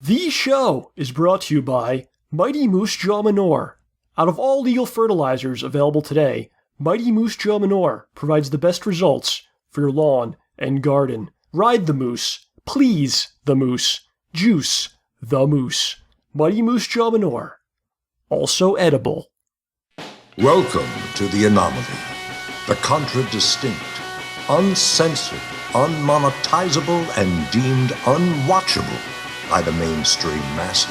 The show is brought to you by Mighty Moose Jaw Manure. Out of all legal fertilizers available today, Mighty Moose Jaw Manure provides the best results for your lawn and garden. Ride the moose. Please the moose. Juice the moose. Mighty Moose Jaw Manure. Also edible. Welcome to The Anomaly, the contradistinct, uncensored, unmonetizable, and deemed unwatchable by the mainstream masses.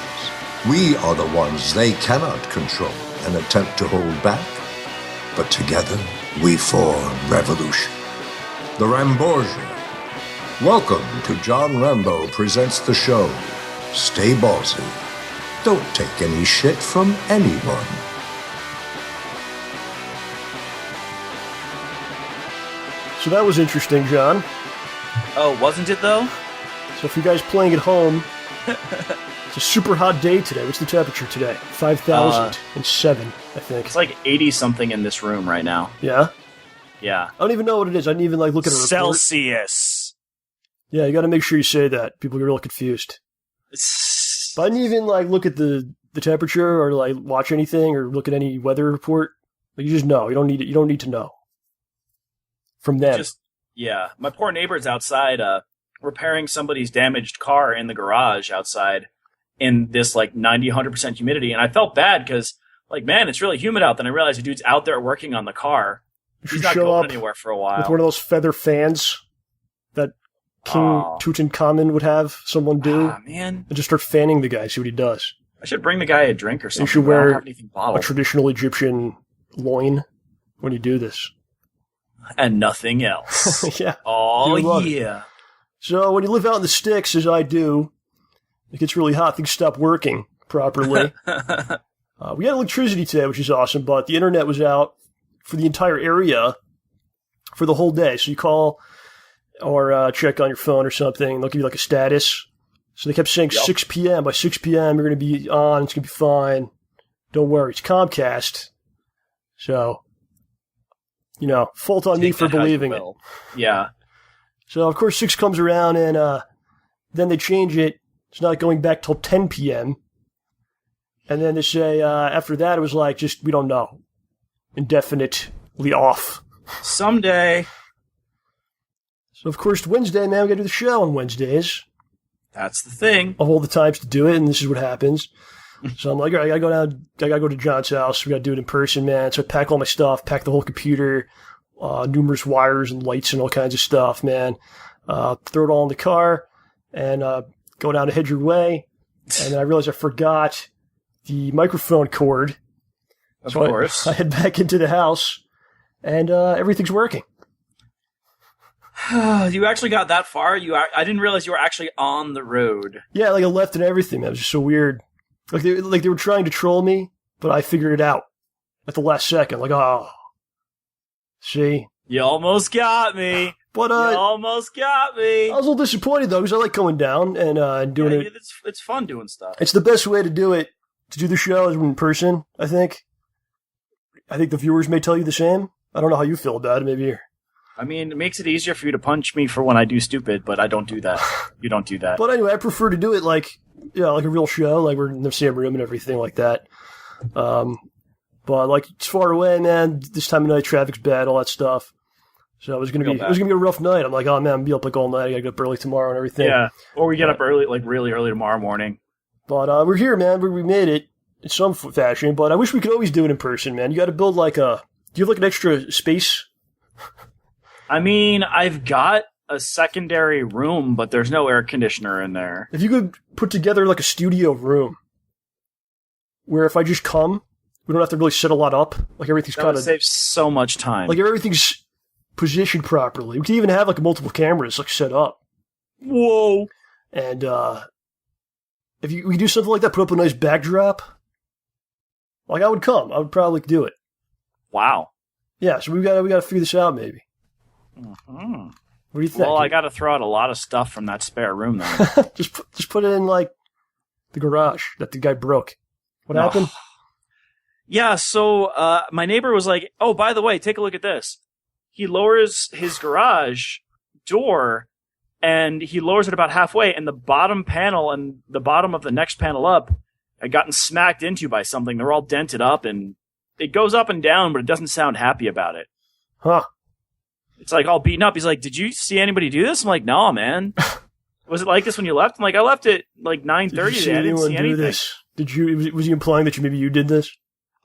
We are the ones they cannot control and attempt to hold back, but together we form revolution. The Ramborgia. Welcome to John Rambo Presents the show, Stay Ballsy. Don't take any shit from anyone. So that was interesting, John. Oh, wasn't it though? So if you guys playing at home, it's a super hot day today. What's the temperature today? 5,007, I think. It's like 80-something in this room right now. Yeah? Yeah. I don't even know what it is. I didn't even look at a report. Celsius. Yeah, you got to make sure you say that. People get real confused. But I didn't even look at the temperature or watch anything or look at any weather report. You just know. You don't need it. You don't need to know from them. Yeah. My poor neighbor's outside repairing somebody's damaged car in the garage outside in this 90-100% humidity, and I felt bad because man, it's really humid out there. And I realized the dude's out there working on the car. He's not going anywhere for a while. With one of those feather fans that King Tutankhamun would have someone do. Ah, man. And just start fanning the guy, see what he does. I should bring the guy a drink or something. You should wear I don't have anything bottled. a traditional Egyptian loin when you do this. And nothing else. Yeah. Oh, yeah. So when you live out in the sticks, as I do, it gets really hot. Things stop working properly. We had electricity today, which is awesome, but the internet was out for the entire area for the whole day. So you call or check on your phone or something, and they'll give you a status. So they kept saying 6 p.m. By 6 p.m., you're going to be on. It's going to be fine. Don't worry. It's Comcast. So, fault on me for believing it. Yeah. So, of course, 6 comes around, and then they change it. It's not going back till 10 p.m. And then they say, after that, it was we don't know. Indefinitely off. Someday. So, of course, Wednesday, man, we got to do the show on Wednesdays. That's the thing. Of all the times to do it, and this is what happens. So I'm like, all right, I gotta go to John's house. We gotta do it in person, man. So I pack all my stuff, pack the whole computer, numerous wires and lights and all kinds of stuff, man. Throw it all in the car and go down to Hedger Way. And then I realized I forgot the microphone cord. Of course. I head back into the house, and everything's working. You actually got that far? I didn't realize you were actually on the road. Yeah, I left and everything, man. It was just so weird. They were trying to troll me, but I figured it out at the last second. See? You almost got me. But you almost got me. I was a little disappointed, though, because I like going down and doing it. It's fun doing stuff. It's the best way to do it, to do the show is in person, I think. I think the viewers may tell you the same. I don't know how you feel about it. Maybe you're... it makes it easier for you to punch me for when I do stupid, but I don't do that. You don't do that. But anyway, I prefer to do it like a real show, we're in the same room and everything like that. But it's far away, man. This time of night, traffic's bad, all that stuff. So it was gonna be a rough night. I'm like, oh man, I'm gonna be up all night. I gotta get up early tomorrow and everything. Yeah, or we get up early, really early tomorrow morning. But we're here, man. We made it in some fashion. But I wish we could always do it in person, man. You got to build do you have an extra space? I've got a secondary room, but there's no air conditioner in there. If you could put together a studio room where if I just come, we don't have to really set a lot up. Everything's kind of saves so much time. Everything's positioned properly. We could even have multiple cameras set up. Whoa! And if we do something like that, put up a nice backdrop. I would come. I would probably do it. Wow. Yeah. So we got to figure this out, maybe. Mm-hmm. What do you think? Well, I got to throw out a lot of stuff from that spare room, then. just put it in the garage that the guy broke. What happened? Yeah. So my neighbor was like, "Oh, by the way, take a look at this." He lowers his garage door and he lowers it about halfway, and the bottom panel and the bottom of the next panel up had gotten smacked into by something. They're all dented up, and it goes up and down, but it doesn't sound happy about it. Huh. It's like all beaten up. He's like, "Did you see anybody do this?" I'm like, "No, man." Was it like this when you left? I'm like, "I left at like 9:30 today. I didn't see anything." This? Did you? Was he implying that maybe you did this?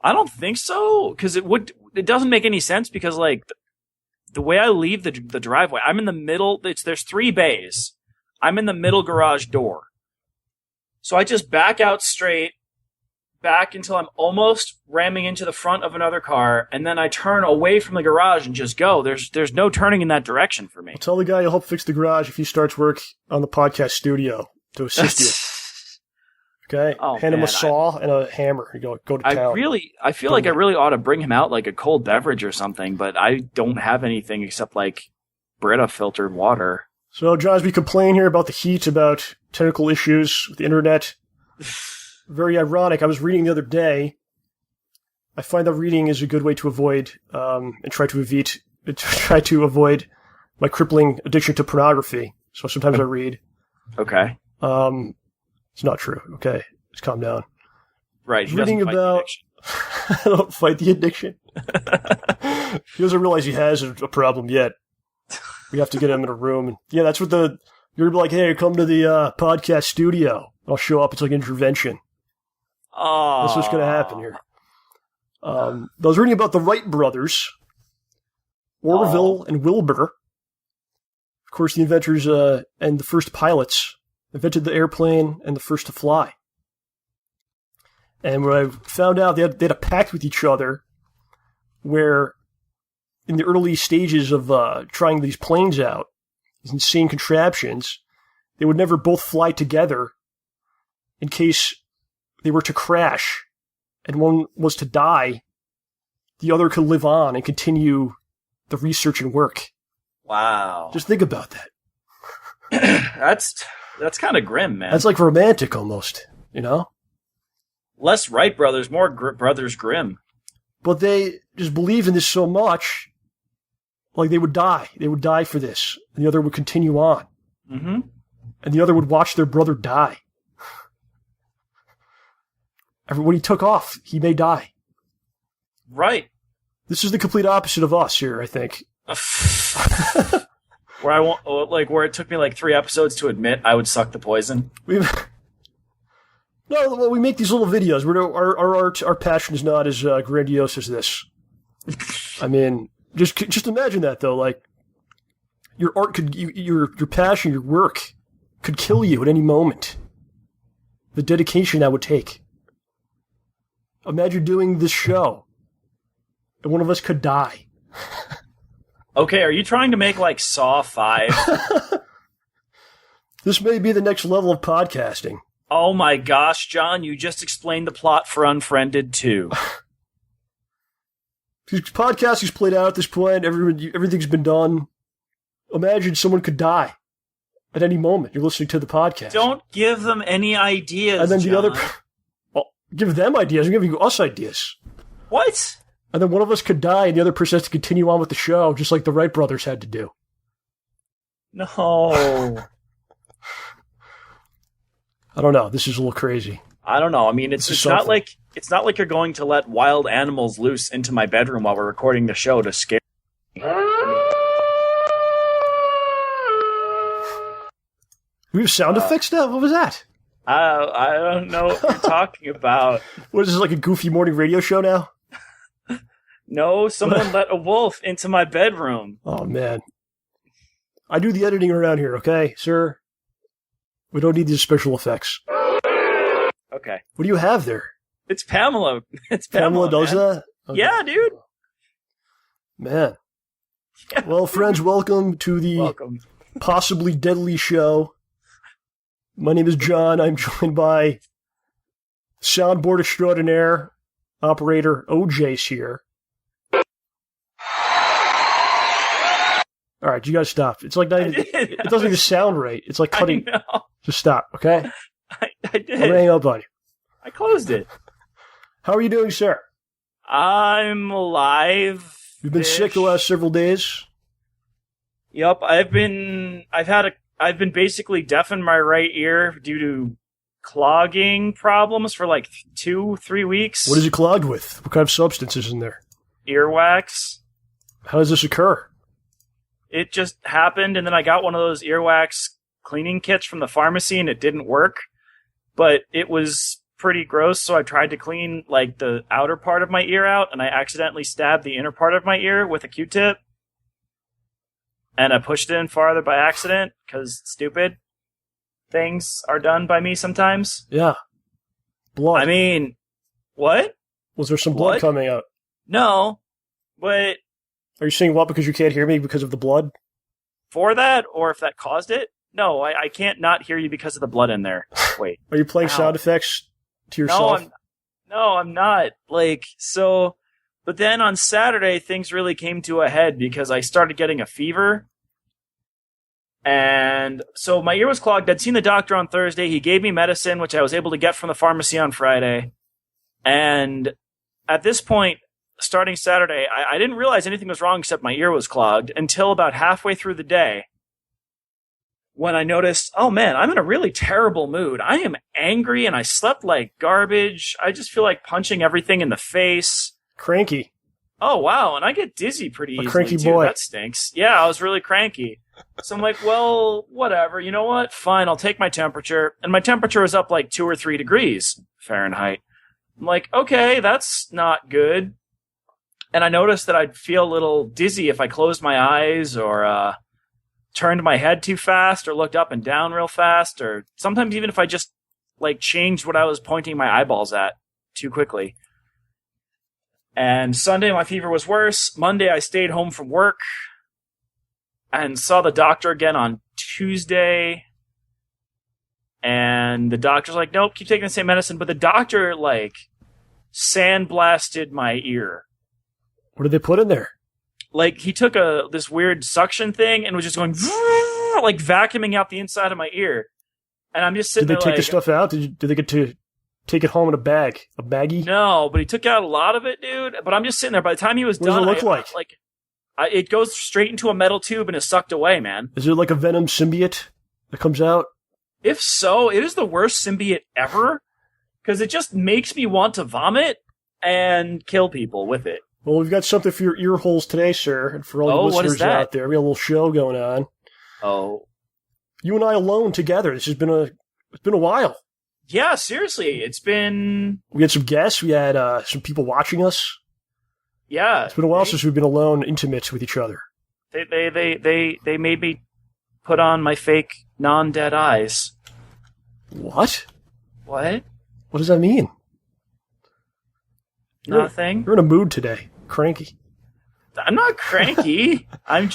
I don't think so, because it doesn't make any sense, because like the way I leave the driveway, I'm in the middle. There's 3 bays. I'm in the middle garage door, so I just back out straight, back until I'm almost ramming into the front of another car, and then I turn away from the garage and just go. There's no turning in that direction for me. I'll tell the guy you'll help fix the garage if he starts work on the podcast studio to assist you. Okay? Hand him a saw and a hammer. You go to town. I feel like I really ought to bring him out like a cold beverage or something, but I don't have anything except like Brita filtered water. So, John, as we complain here about the heat, about technical issues with the internet, very ironic. I was reading the other day. I find that reading is a good way to avoid and try to avoid my crippling addiction to pornography. So sometimes I read. Okay. It's not true. Okay, just calm down. Right. Reading about. I don't fight the addiction. He doesn't realize he has a problem yet. We have to get him in a room. And yeah, that's what you're gonna be like. Hey, come to the podcast studio. I'll show up. It's like intervention. Oh, that's what's going to happen here. I was reading about the Wright brothers, Orville and Wilbur. Of course, the inventors and the first pilots invented the airplane and the first to fly. And when I found out they had a pact with each other where in the early stages of trying these planes out, these insane contraptions, they would never both fly together in case they were to crash and one was to die, the other could live on and continue the research and work. Wow. Just think about that. That's kind of grim, man. That's like romantic almost, you know? Less Wright brothers, more brothers Grimm. But they just believed in this so much, like they would die. They would die for this. And the other would continue on. Mm-hmm. And the other would watch their brother die. When he took off, he may die. Right. This is the complete opposite of us here, I think. Where it took me like 3 episodes to admit I would suck the poison. We make these little videos. Our passion is not as grandiose as this. I mean, just imagine that though. Like your art your passion, your work could kill you at any moment. The dedication that would take. Imagine doing this show, and one of us could die. Okay, are you trying to make like Saw 5? This may be the next level of podcasting. Oh my gosh, John, you just explained the plot for Unfriended 2. Podcasting's played out at this point. Everything's been done. Imagine someone could die at any moment. You're listening to the podcast. Don't give them any ideas, and then John. the other... Well, give them ideas. I'm giving us ideas. What? And then one of us could die, and the other person has to continue on with the show, just like the Wright brothers had to do. No. I don't know. This is a little crazy. I don't know. I mean, it's not like you're going to let wild animals loose into my bedroom while we're recording the show to scare me. We have sound effects now? What was that? I don't know what you're talking about. What is this, like a goofy morning radio show now? No, someone let a wolf into my bedroom. Oh, man. I do the editing around here, okay, sir? We don't need these special effects. Okay. What do you have there? It's Pamela. Pamela does that? Okay. Yeah, dude. Man. Yeah. Well, friends, welcome to the possibly deadly show. My name is John. I'm joined by soundboard extraordinaire operator OJ's here. All right, you guys stop. It's like it doesn't even sound right. It's like cutting. Just stop, okay? I did. I'm gonna hang up on you. I closed it. How are you doing, sir? I'm alive. You've been sick the last several days? Yep, I've had a I've been basically deaf in my right ear due to clogging problems for like 2-3 weeks. What is it clogged with? What kind of substance is in there? Earwax. How does this occur? It just happened, and then I got one of those earwax cleaning kits from the pharmacy, and it didn't work. But it was pretty gross, so I tried to clean like the outer part of my ear out, and I accidentally stabbed the inner part of my ear with a Q-tip. And I pushed it in farther by accident, because stupid things are done by me sometimes. Yeah. Blood. I mean, what? Was there some blood coming out? No, but... Are you saying what, because you can't hear me because of the blood? For that, or if that caused it? No, I can't not hear you because of the blood in there. Wait. Are you playing sound effects to yourself? No, I'm not. Like, so... But then on Saturday, things really came to a head because I started getting a fever. And so my ear was clogged. I'd seen the doctor on Thursday. He gave me medicine, which I was able to get from the pharmacy on Friday. And at this point, starting Saturday, I didn't realize anything was wrong except my ear was clogged until about halfway through the day when I noticed, oh man, I'm in a really terrible mood. I am angry and I slept like garbage. I just feel like punching everything in the face. Cranky. Oh, wow. And I get dizzy pretty easily, cranky too. Boy. That stinks. Yeah, I was really cranky. So I'm like, well, whatever. You know what? Fine, I'll take my temperature. And my temperature was up like 2 or 3 degrees Fahrenheit. I'm like, okay, that's not good. And I noticed that I'd feel a little dizzy if I closed my eyes or turned my head too fast or looked up and down real fast. Or sometimes even if I just like changed what I was pointing my eyeballs at too quickly. And Sunday, my fever was worse. Monday, I stayed home from work and saw the doctor again on Tuesday. And the doctor's like, nope, keep taking the same medicine. But the doctor, like, sandblasted my ear. What did they put in there? Like, he took this weird suction thing and was just going, like, vacuuming out the inside of my ear. And I'm just sitting there like... Did they take the stuff out? Did they get to... take it home in a bag? A baggie? No, but he took out a lot of it, dude. But I'm just sitting there. By the time he was done, what does it look like? It goes straight into a metal tube and is sucked away, man. Is it like a venom symbiote that comes out? If so, it is the worst symbiote ever. Because it just makes me want to vomit and kill people with it. Well, we've got something for your ear holes today, sir. And for all the listeners out there, we got a little show going on. Oh. You and I alone together. It's been a while. Yeah, seriously, it's been... We had some guests. We had some people watching us. Yeah. It's been a while since we've been alone, intimate with each other. They made me put on my fake non-dead eyes. What? What? What does that mean? Nothing. You're in a mood today. Cranky. I'm not cranky. I'm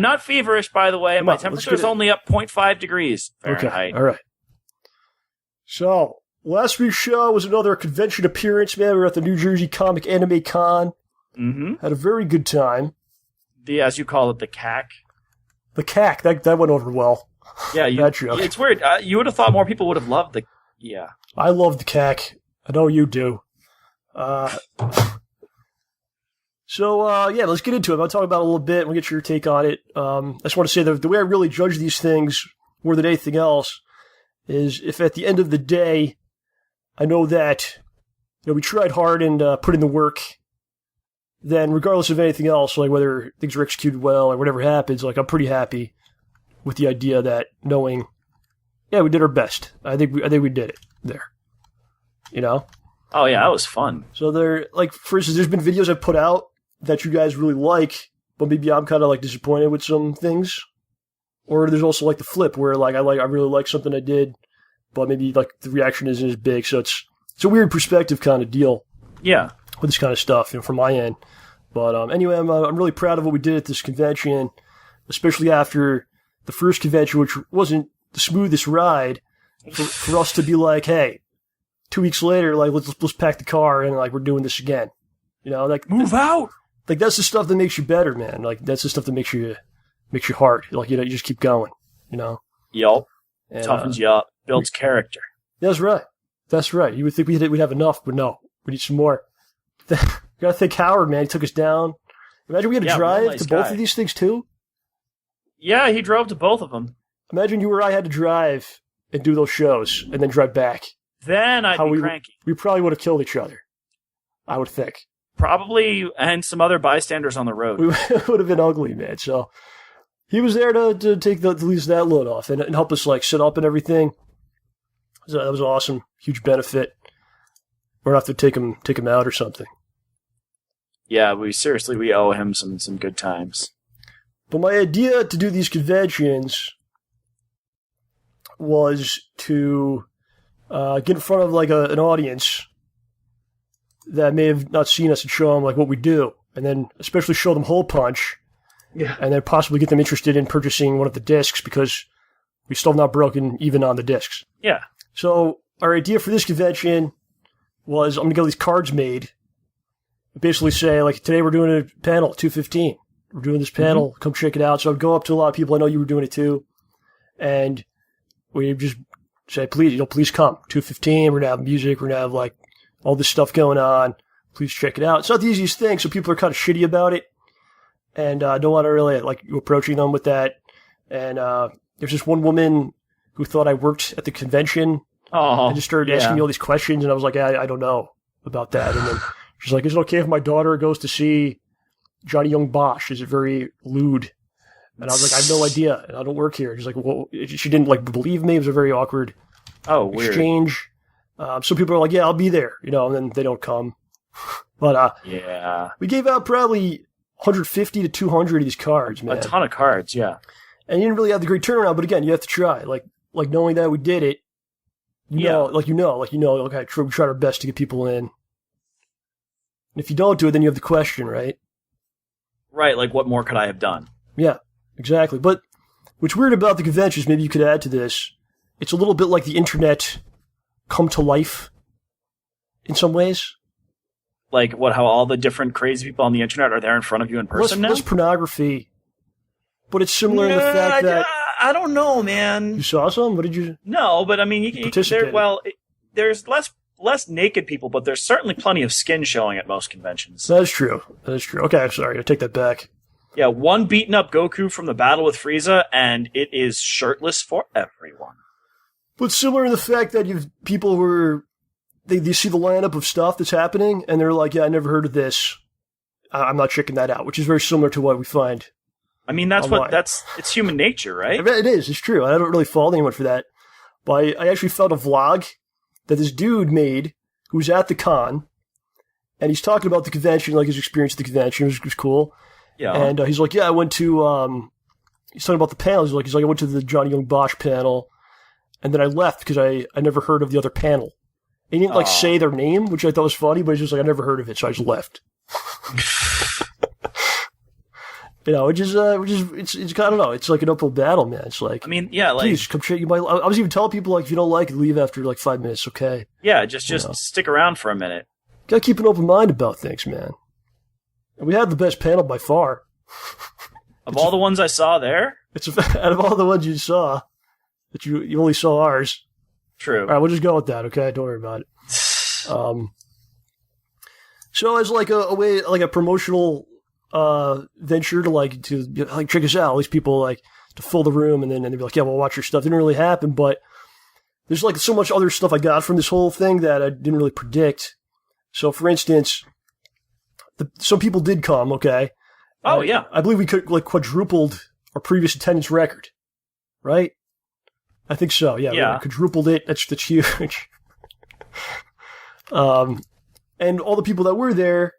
not feverish, by the way. My temperature is only up 0.5 degrees Fahrenheit. Okay, all right. So, last week's show was another convention appearance, man. We were at the New Jersey Comic Anime Con. Mm-hmm. Had a very good time. As you call it, the CAC. The CAC, that went over well. Yeah, that joke. It's weird. You would have thought more people would have loved the... Yeah. I love the CAC. I know you do. So, let's get into it. I'll talk about it a little bit and we'll get your take on it. I just want to say that the way I really judge these things more than anything else is if at the end of the day, I know that we tried hard and put in the work, then regardless of anything else, like whether things are executed well or whatever happens, like I'm pretty happy with the idea that knowing, we did our best. I think we did it there. Oh yeah, that was fun. So for instance, there's been videos I've put out that you guys really like, but maybe I'm kind of like disappointed with some things. Or there's also like the flip where like I really like something I did, but maybe like the reaction isn't as big. So it's a weird perspective kind of deal. Yeah. With this kind of stuff, from my end. But anyway, I'm really proud of what we did at this convention, especially after the first convention, which wasn't the smoothest ride, for us to be like, hey, 2 weeks later, like let's pack the car and like we're doing this again. Like move out. Like that's the stuff that makes you better, man. Like that's the stuff that makes you hard. Like you just keep going. Yup. Toughens you up, builds character. That's right. That's right. You would think we'd have enough, but no, we need some more. You gotta thank Howard, man. He took us down. Imagine we had to drive to both of these things too. Yeah, he drove to both of them. Imagine you or I had to drive and do those shows and then drive back. Then I'd be cranky. We probably would have killed each other, I would think. Probably, and some other bystanders on the road. We would have been ugly, man. So he was there to take at least that load off and help us like set up and everything. So that was awesome, huge benefit. We're gonna have to take him out or something. Yeah, we owe him some good times. But my idea to do these conventions was to get in front of like an audience that may have not seen us and show them like what we do, and then especially show them Hole Punch, and then possibly get them interested in purchasing one of the discs because we still have not broken even on the discs. Yeah. So our idea for this convention was I'm going to get all these cards made. Basically say, like, today we're doing a panel at 2:15. We're doing this panel. Come check it out. So I'd go up to a lot of people. I know you were doing it too. And we just say, please come. 2:15. We're going to have music. We're going to have, like, all this stuff going on. Please check it out. It's not the easiest thing, so people are kind of shitty about it. And I don't want to really, like, approaching them with that. And there's this one woman who thought I worked at the convention. Oh, I just started asking me all these questions, and I was like, I don't know about that. And then she's like, is it okay if my daughter goes to see Johnny Young Bosch? Is it very lewd? And I was like, I have no idea. And I don't work here. She's like, well, she didn't like believe me. It was a very awkward exchange. Some people are like, yeah, I'll be there, and then they don't come. But we gave out probably 150 to 200 of these cards, man. A ton of cards, yeah. And you didn't really have the great turnout, but again, you have to try. Like knowing that we did it, okay, we tried our best to get people in. And if you don't do it, then you have the question, right? Right, like what more could I have done? Yeah, exactly. But what's weird about the conventions, maybe you could add to this, it's a little bit like the internet come to life in some ways. Like what? How all the different crazy people on the internet are there in front of you in person now? Less pornography, but it's similar in the fact that I don't know, man. You saw some? What did you? No, but I mean, there's less naked people, but there's certainly plenty of skin showing at most conventions. That is true. Okay, I'm sorry. I take that back. Yeah, one beaten up Goku from the battle with Frieza, and it is shirtless for everyone. But similar in the fact that you've people who are they see the lineup of stuff that's happening, and they're like, yeah, I never heard of this. I'm not checking that out, which is very similar to what we find. I mean, it's human nature, right? It is. It's true. I don't really fault anyone for that. But I actually found a vlog that this dude made who was at the con, and he's talking about the convention, like his experience at the convention. It was cool. Yeah. And he's like, yeah, I went to, he's talking about the panels. He's like, I went to the Johnny Young Bosch panel, and then I left because I never heard of the other panel. He didn't say their name, which I thought was funny, but he's just like, I never heard of it, so I just left. Which is it's I don't know, it's like an uphill battle, man. It's like, I mean, yeah, like, please come check. I was even telling people, like, if you don't like it, leave after like 5 minutes, okay? Yeah, just stick around for a minute. Gotta keep an open mind about things, man. And we had the best panel by far. Of all the ones I saw there, out of all the ones you saw, that you only saw ours. True. All right, we'll just go with that, okay? Don't worry about it. So as like a way, like a promotional venture to check us out. All these people like to fill the room, and then they'd be like, yeah, we'll watch your stuff. Didn't really happen, but there's like so much other stuff I got from this whole thing that I didn't really predict. So, for instance, some people did come. Okay. Oh yeah. I believe we could like quadrupled our previous attendance record, right? I think so. Yeah. We quadrupled it. That's huge. And all the people that were there,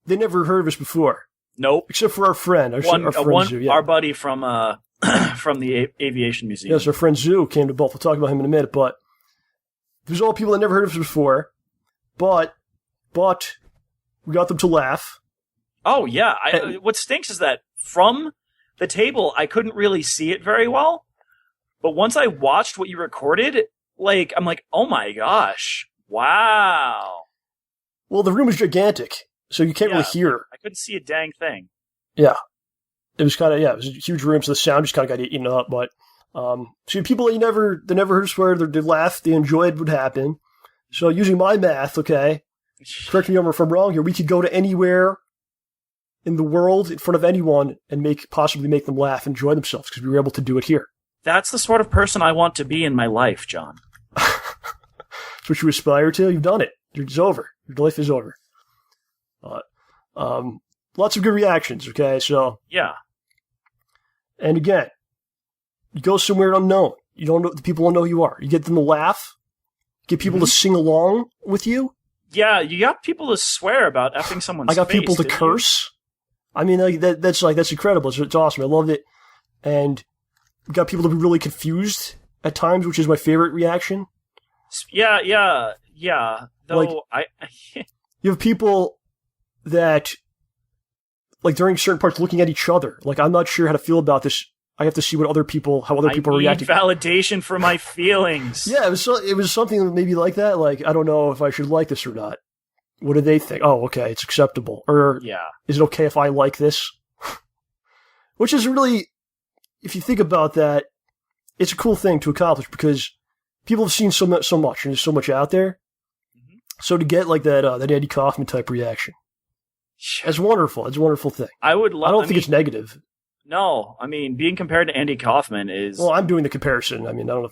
they never heard of us before. Nope. Except for our friend, our buddy from from the Aviation Museum. Yes, our friend Zoo came to both. We'll talk about him in a minute, but there's all people that never heard of us before. But we got them to laugh. Oh yeah. What stinks is that from the table I couldn't really see it very well. But once I watched what you recorded, like I'm like, oh my gosh. Wow. Well, the room is gigantic, so you can't really hear. I couldn't see a dang thing. Yeah. It was kind of, it was a huge room, so the sound just kind of got eaten up. But, so people that they never heard us swear, they laughed, they enjoyed what happened. So using my math, okay, correct me if I'm wrong here, we could go to anywhere in the world in front of anyone and possibly make them laugh and enjoy themselves because we were able to do it here. That's the sort of person I want to be in my life, John. That's what you aspire to? You've done it. It's over. Your life is over. Lots of good reactions, okay? So yeah. And again, you go somewhere unknown. You don't know, the people don't know who you are. You get them to laugh, get people to sing along with you. Yeah, you got people to swear about effing someone's I got face, people to curse. I mean, like that's incredible. It's awesome. I loved it. And we got people to be really confused at times, which is my favorite reaction. Yeah. Though you have people that, like, during certain parts, looking at each other. Like, I'm not sure how to feel about this. I have to see how other people are reacting. Validation for my feelings. Yeah, it was something maybe like that. Like, I don't know if I should like this or not. What do they think? Oh, okay, it's acceptable. Or is it okay if I like this? Which is really, if you think about that, it's a cool thing to accomplish because people have seen so much, and there's so much out there. Mm-hmm. So to get like that Andy Kaufman type reaction, it's wonderful. It's a wonderful thing. I don't think it's negative. No, I mean, being compared to Andy Kaufman is... Well, I'm doing the comparison. I mean, I don't know.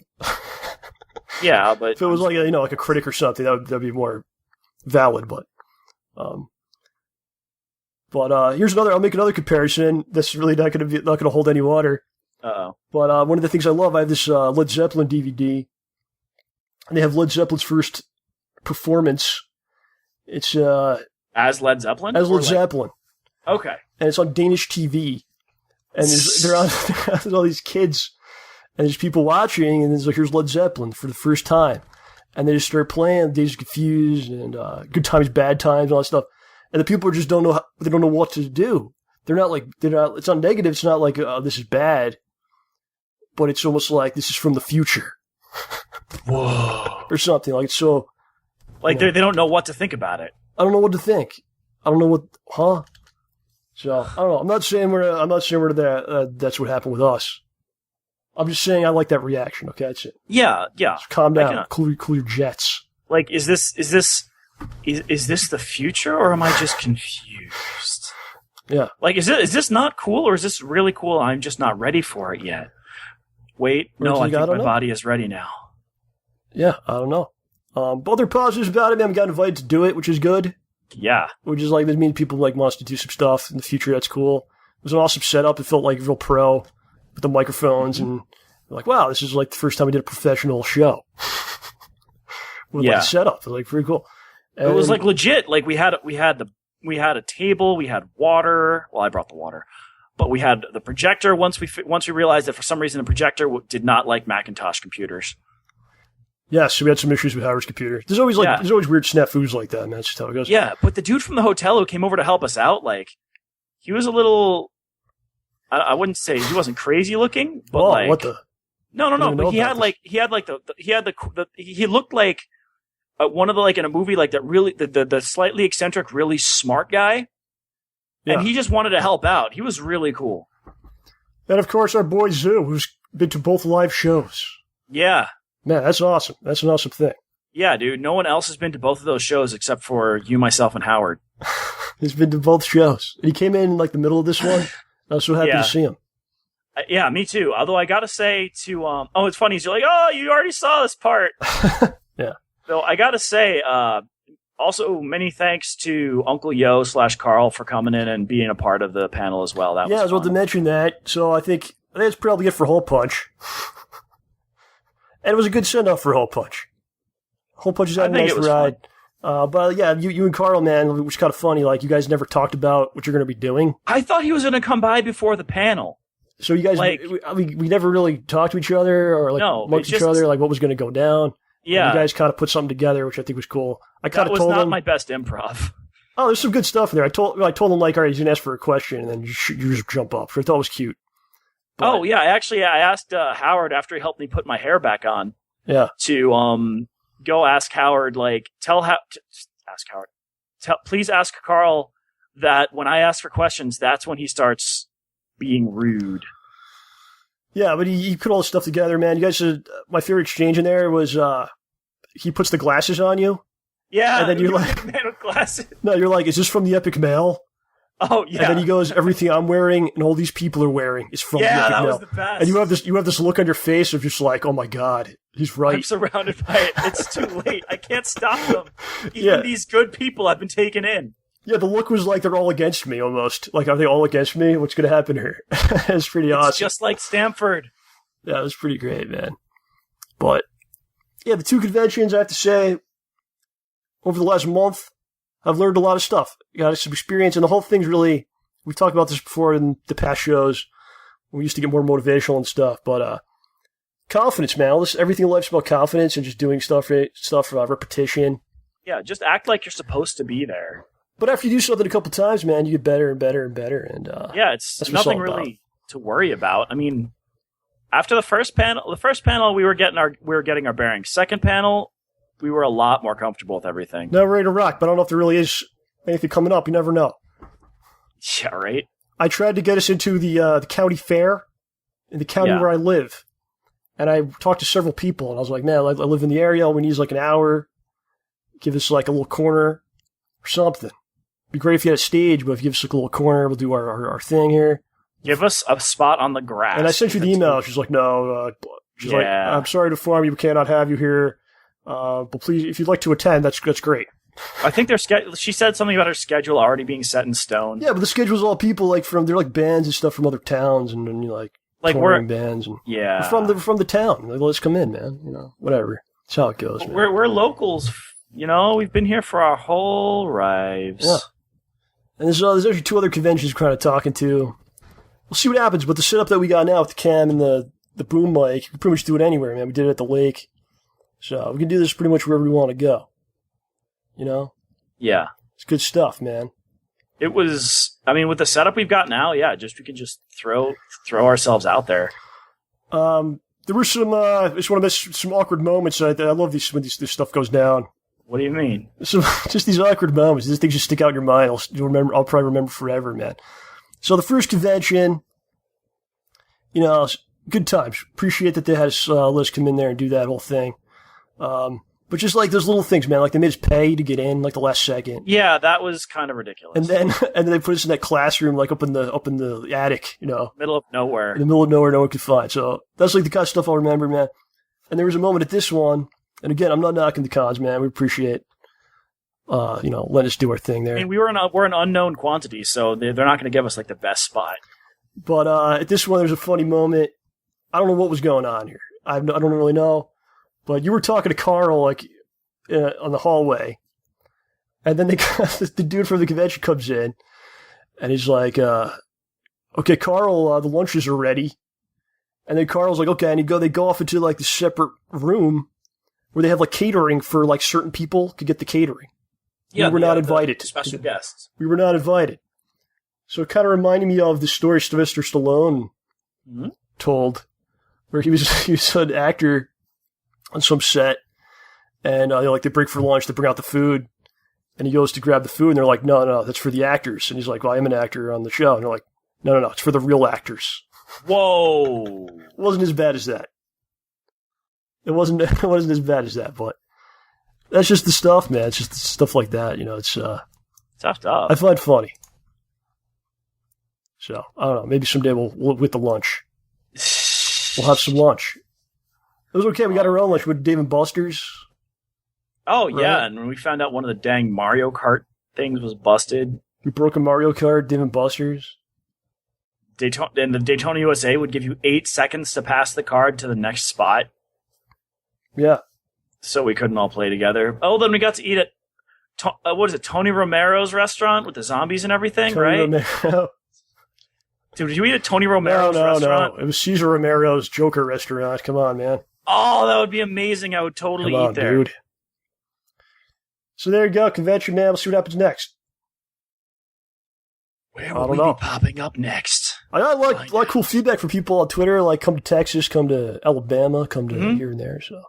Yeah, but... If it was like a critic or something, that'd be more valid, but... here's another... I'll make another comparison that's really not going to hold any water. Uh-oh. But one of the things I love, I have this Led Zeppelin DVD, and they have Led Zeppelin's first performance. It's... As Led Zeppelin? As Led Zeppelin. Okay. And it's on Danish TV. And they're on all these kids, and there's people watching, and it's like, here's Led Zeppelin for the first time. And they just start playing Days of Confused and Good Times, Bad Times, and all that stuff. And the people just don't know what to do. They're not, it's not negative, it's not like, this is bad, but it's almost like this is from the future. Whoa. Or something. Like, it's so... Like, they don't know what to think about it. I don't know what to think. I don't know what... Huh? So, I don't know. I'm not saying that's what happened with us. I'm just saying I like that reaction, okay? That's it. Yeah. Just calm down. Cool your jets. Like, is this the future, or am I just confused? Yeah. Like, is this not cool, or is this really cool? I'm just not ready for it yet. Wait, no, I think my body is ready now. Yeah, I don't know. But other positives about it, man, we got invited to do it, which is good. Yeah. Which is like, that means people like want us to do some stuff in the future. That's cool. It was an awesome setup. It felt like real pro with the microphones and like, wow, this is like the first time we did a professional show. With like a setup. It was like pretty cool. And it was like legit. Like we had a table, we had water. Well, I brought the water, but we had the projector. Once we realized that for some reason the projector did not like Macintosh computers. Yes, we had some issues with Howard's computer. There's always weird snafus like that, man. That's just how it goes. Yeah, but the dude from the hotel who came over to help us out, like, he was a little, I wouldn't say he wasn't crazy looking, but what the? No. But he looked like one of the, like, in a movie, like that really, the slightly eccentric, really smart guy. Yeah. And he just wanted to help out. He was really cool. And of course, our boy Zoo, who's been to both live shows. Yeah. Man, that's awesome. That's an awesome thing. Yeah, dude. No one else has been to both of those shows except for you, myself, and Howard. He's been to both shows. He came in like the middle of this one. I was so happy to see him. Yeah, me too. Although I gotta say it's funny. You're like, oh, you already saw this part. Yeah. So I gotta say, also many thanks to Uncle Yo / Carl for coming in and being a part of the panel as well. That was I was about to mention that. So I think that's probably it for Hole Punch. And it was a good send-off for Hole Punch. Hole Punch is had a nice ride. But yeah, you and Carl, man, it was kind of funny. Like, you guys never talked about what you're going to be doing. I thought he was going to come by before the panel. So you guys, like, we never really talked to each other or like amongst each other, like what was going to go down. Yeah. And you guys kind of put something together, which I think was cool. That was not my best improv. Oh, there's some good stuff in there. I told him, like, all right, he's going to ask for a question, and then you just jump up. So I thought it was cute. But, oh, yeah. Actually, I asked Howard after he helped me put my hair back on. Yeah. To go ask Howard, like, please ask Carl that when I ask for questions, that's when he starts being rude. Yeah, but he put all this stuff together, man. You guys, my favorite exchange in there was he puts the glasses on you. Yeah, and then you're like, man with glasses. No, you're like, is this from the Epic Mail? Oh yeah. And then he goes, everything I'm wearing and all these people are wearing is from the Epic that Mill. was the best. And you have this look on your face of just like, oh my God, he's right. I'm surrounded by it. It's too late. I can't stop them. Even these good people have been taken in. Yeah, the look was like they're all against me almost. Like, are they all against me? What's going to happen here? It's pretty awesome. It's just like Stanford. Yeah, it was pretty great, man. But, yeah, the 2 conventions, I have to say, over the last month, I've learned a lot of stuff. Got some experience, and the whole thing's really, we've talked about this before in the past shows. We used to get more motivational and stuff, but confidence, man. Everything in life's about confidence and just doing stuff repetition. Yeah, just act like you're supposed to be there. But after you do something a couple times, man, you get better and better and better. And yeah, it's nothing really to worry about. I mean, after the first panel we were getting our bearings. Second panel, we were a lot more comfortable with everything. Now ready to rock, but I don't know if there really is anything coming up. You never know. Yeah, right. I tried to get us into the county fair in the county where I live, and I talked to several people, and I was like, man, I live in the area. We need like an hour. Give us like a little corner or something. It'd be great if you had a stage, but if you give us like a little corner, we'll do our thing here. Give us a spot on the grass. And I sent you the email. She's like, no. She's like, I'm sorry to inform you, we cannot have you here. But please, if you'd like to attend, that's great. I think she said something about her schedule already being set in stone. Yeah, but the schedule's all people they're like bands and stuff from other towns and like touring bands and we're from the town. Like, let's come in, man. Whatever. That's how it goes. Man. We're locals. We've been here for our whole lives. Yeah. And there's actually 2 other conventions we're kind of talking to. We'll see what happens, but the setup that we got now with the cam and the boom mic, we can pretty much do it anywhere, man. We did it at the lake. So we can do this pretty much wherever we want to go. Yeah. It's good stuff, man. It was, with the setup we've got now, yeah, we can just throw ourselves out there. There were some, I just want to miss some awkward moments. I love these when this stuff goes down. What do you mean? So just these awkward moments. These things just stick out in your mind. I'll probably remember forever, man. So the first convention, good times. Appreciate that they had us, let us come in there and do that whole thing. But just like those little things, man, like they made us pay to get in, like the last second. Yeah, that was kind of ridiculous. And then they put us in that classroom, like up in the attic, middle of nowhere. In the middle of nowhere, no one could find. So that's like the kind of stuff I'll remember, man. And there was a moment at this one, and again, I'm not knocking the cons, man. We appreciate, letting us do our thing there. We're an unknown quantity, so they're not going to give us like the best spot. But at this one, there's a funny moment. I don't know what was going on here. I don't really know. But you were talking to Carl on the hallway, and then the dude from the convention comes in, and he's like, "Okay, Carl, the lunches are ready." And then Carl's like, "Okay," and they go off into like this separate room where they have like catering for like certain people could get the catering. Yeah, we were not invited. Special guests. We were not invited. So it kind of reminded me of the story Sylvester Stallone told, where he was an actor on some set, and they break for lunch, they bring out the food, and he goes to grab the food, and they're like, no, that's for the actors. And he's like, well, I am an actor on the show. And they're like, no, it's for the real actors. Whoa. It wasn't as bad as that. It wasn't as bad as that, but that's just the stuff, man. It's just stuff like that, it's tough stuff. I find it funny. So, I don't know, maybe someday we'll with the lunch. We'll have some lunch. It was okay. We got our own lunch with Dave & Buster's. Oh, right? Yeah. And when we found out one of the dang Mario Kart things was busted. We broke a Mario Kart, Dave & Buster's. And the Daytona USA would give you 8 seconds to pass the card to the next spot. Yeah. So we couldn't all play together. Oh, then we got to eat at, what is it, Tony Romero's restaurant with the zombies and everything, Tony right? Romero. Dude, did you eat at Tony Romero's restaurant? No. It was Cesar Romero's Joker restaurant. Come on, man. Oh, that would be amazing. I would totally eat there. Dude. So there you go. Convention, man. We'll see what happens next. Where will we be popping up next? I got a lot of cool feedback from people on Twitter, like come to Texas, come to Alabama, come to here and there. So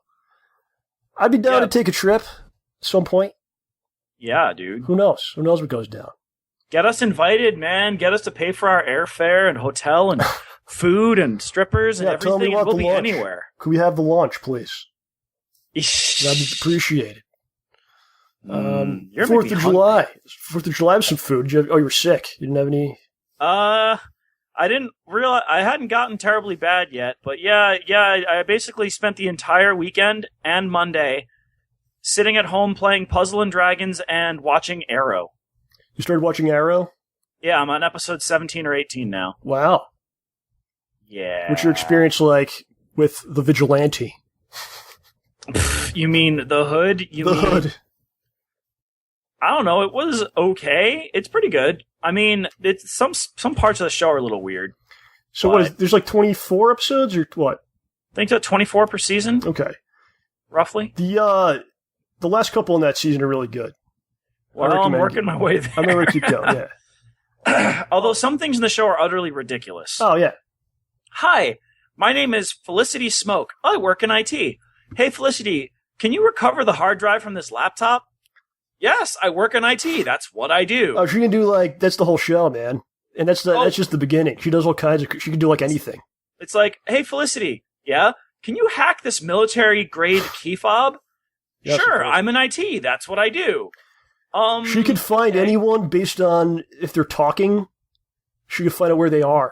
I'd be down to take a trip at some point. Yeah, dude. Who knows? Who knows what goes down? Get us invited, man. Get us to pay for our airfare and hotel and food and strippers and everything. And we'll be anywhere. Could we have the lunch, please? That'd be appreciated. You're 4th of July. 4th of July was some food. You were sick. You didn't have any... I didn't realize I hadn't gotten terribly bad yet, but I basically spent the entire weekend and Monday sitting at home playing Puzzle and Dragons and watching Arrow. You started watching Arrow? Yeah, I'm on episode 17 or 18 now. Wow. Yeah. What's your experience like with the Vigilante? You mean the Hood? Hood. I don't know. It was okay. It's pretty good. I mean, it's some parts of the show are a little weird. So what is, there's like 24 episodes or what? I think so, 24 per season. Okay. Roughly. The last couple in that season are really good. Well, I'm working my way there. I'm going to keep going, yeah. Although some things in the show are utterly ridiculous. Oh, yeah. Hi, my name is Felicity Smoke. I work in IT. Hey, Felicity, can you recover the hard drive from this laptop? Yes, I work in IT. That's what I do. Oh, she can do that's the whole show, man. And that's just the beginning. She does all kinds of, she can do like anything. It's like, hey, Felicity, yeah? Can you hack this military-grade key fob? Yes, sure, I'm in IT. That's what I do. She could find anyone based on if they're talking. She could find out where they are.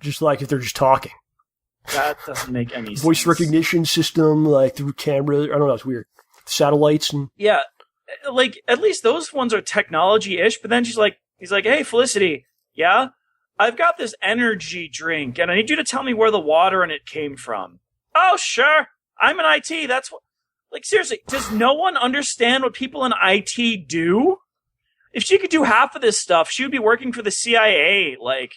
Just like if they're just talking. That doesn't make any sense. Voice recognition system, like through camera. I don't know, it's weird. Satellites and... Yeah, like, at least those ones are technology-ish, but then he's like, hey, Felicity, yeah? I've got this energy drink, and I need you to tell me where the water in it came from. Oh, sure. I'm in IT. That's what... Like, seriously, does no one understand what people in IT do? If she could do half of this stuff, she would be working for the CIA. Like,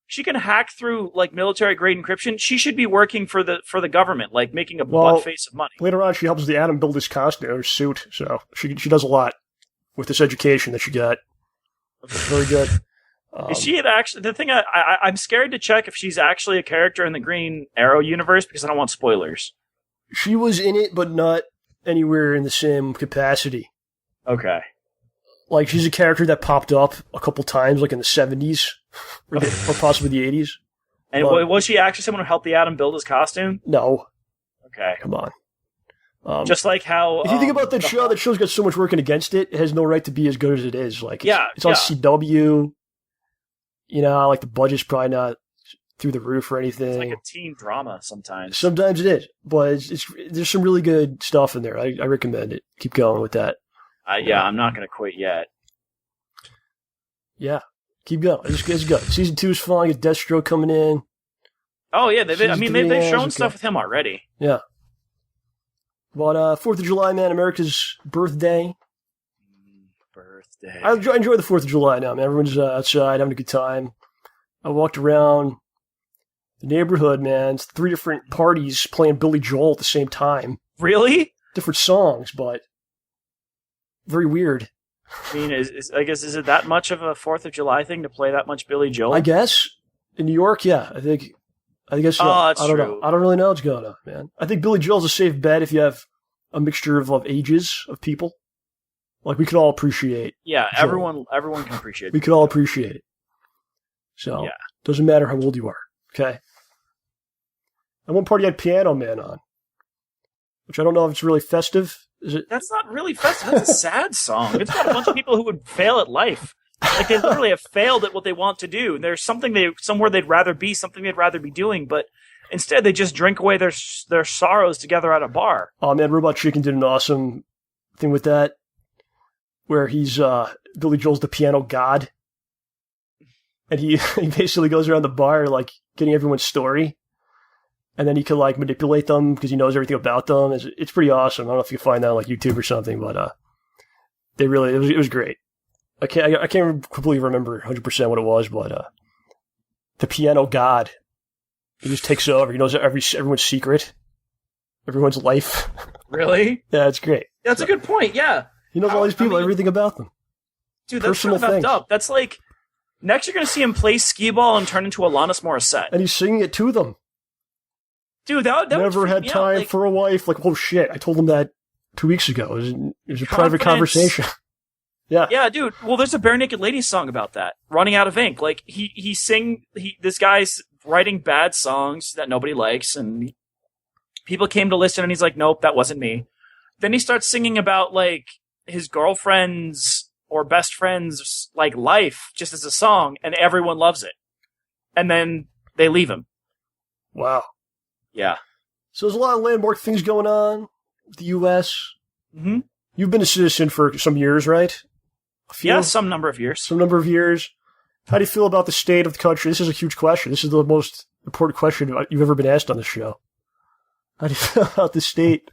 she can hack through, like, military-grade encryption. She should be working for the government, like, making a butt face of money. Later on, she helps the Atom build his costume, or suit, so she does a lot with this education that she got. Very good. Is she actually... The thing I'm scared to check if she's actually a character in the Green Arrow universe, because I don't want spoilers. She was in it, but not anywhere in the same capacity. Okay. Like, she's a character that popped up a couple times, like in the 70s, or possibly the 80s. And was she actually someone who helped the Atom build his costume? No. Okay. Come on. Just like how... If you think about that show's got so much working against it, it has no right to be as good as it is. Like, it's on CW. You know, like, the budget's probably not through the roof or anything. It's like a teen drama sometimes. Sometimes it is, but there's some really good stuff in there. I recommend it. Keep going with that. I'm not going to quit yet. Yeah, keep going. It's good. Season 2 is fun. Get Deathstroke coming in. Oh yeah, they've shown stuff with him already. Yeah. But 4th of July, man, America's birthday. I enjoy the 4th of July now, man. Everyone's outside having a good time. I walked around the neighborhood, man. It's 3 different parties playing Billy Joel at the same time. Really? Different songs, but very weird. I mean, is it that much of a 4th of July thing to play that much Billy Joel? I guess. In New York, yeah. I think so. Oh, that's I don't true. know. I don't really know what's going on, man. I think Billy Joel's a safe bet if you have a mixture of ages of people. Like, we could all appreciate. Yeah, Joel. everyone can appreciate it. We could all appreciate it. So, yeah. Doesn't matter how old you are, okay? And one party had Piano Man on, which I don't know if it's really festive. Is it? That's not really festive. That's a sad song. It's about a bunch of people who would fail at life. Like, they literally have failed at what they want to do. There's somewhere they'd rather be, something they'd rather be doing, but instead they just drink away their sorrows together at a bar. Oh man, Robot Chicken did an awesome thing with that, where he's Billy Joel's the piano god, and he basically goes around the bar like getting everyone's story, and then he can like manipulate them because he knows everything about them. It's pretty awesome. I don't know if you can find that on like YouTube or something, but it was great. I can't completely remember 100% what it was, but the piano god, he just takes over. He knows everyone's secret, everyone's life. Really? Yeah, it's great. That's a good point. Yeah, he knows all these people, everything about them. Dude, that's kind of effed up. That's like next you're gonna see him play skee ball and turn into Alanis Morissette, and he's singing it to them. Dude, that never had time for a wife. Like, oh shit, I told him that 2 weeks ago. It was a private conversation. Yeah. Yeah, dude. Well, there's a Bare Naked Ladies song about that. Running Out of Ink. Like, this guy's writing bad songs that nobody likes, and people came to listen, and he's like, nope, that wasn't me. then he starts singing about like his girlfriend's or best friend's like life just as a song, and everyone loves it. And then they leave him. Wow. Yeah. So there's a lot of landmark things going on with the U.S. Mm-hmm. You've been a citizen for some years, right? Yeah, some number of years. Some number of years. How do you feel about the state of the country? This is a huge question. This is the most important question you've ever been asked on this show. How do you feel about the state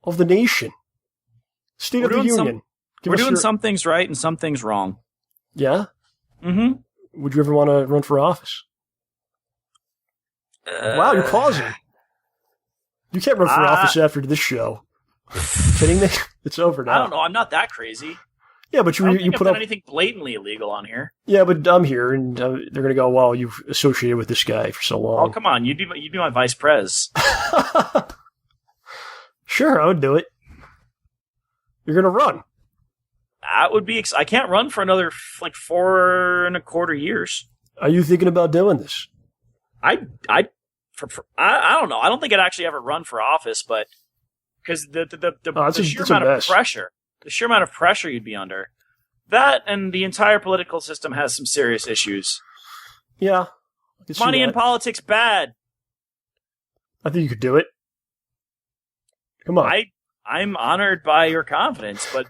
of the nation? State of the union. We're doing some things right and some things wrong. Yeah? Mm-hmm. Would you ever want to run for office? Wow, you're pausing. You can't run for office after this show. Kidding me? It's over now. I don't know. I'm not that crazy. Yeah, but you put up anything blatantly illegal on here. Yeah, but I'm here, and they're going to go, well, you've associated with this guy for so long. Oh, come on. You'd be my vice pres. Sure, I would do it. You're going to run. That would be... I can't run for another, 4.25 years. Are you thinking about doing this? I don't know. I don't think I'd actually ever run for office, but... Because the sheer amount of pressure... The sheer amount of pressure you'd be under. That and the entire political system has some serious issues. Yeah. Money in politics, bad. I think you could do it. Come on. I'm honored by your confidence, but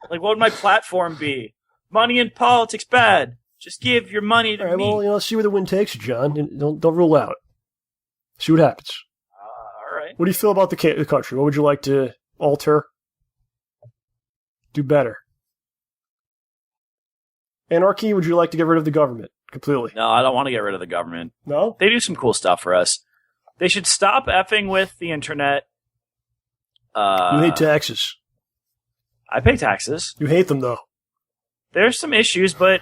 what would my platform be? Money in politics, bad. Just give your money to me. Well, see where the wind takes you, John. Don't rule out. See what happens. All right. What do you feel about the country? What would you like to alter? Do better. Anarchy, would you like to get rid of the government completely? No, I don't want to get rid of the government. No? They do some cool stuff for us. They should stop effing with the internet. You hate taxes. I pay taxes. You hate them, though. There's some issues, but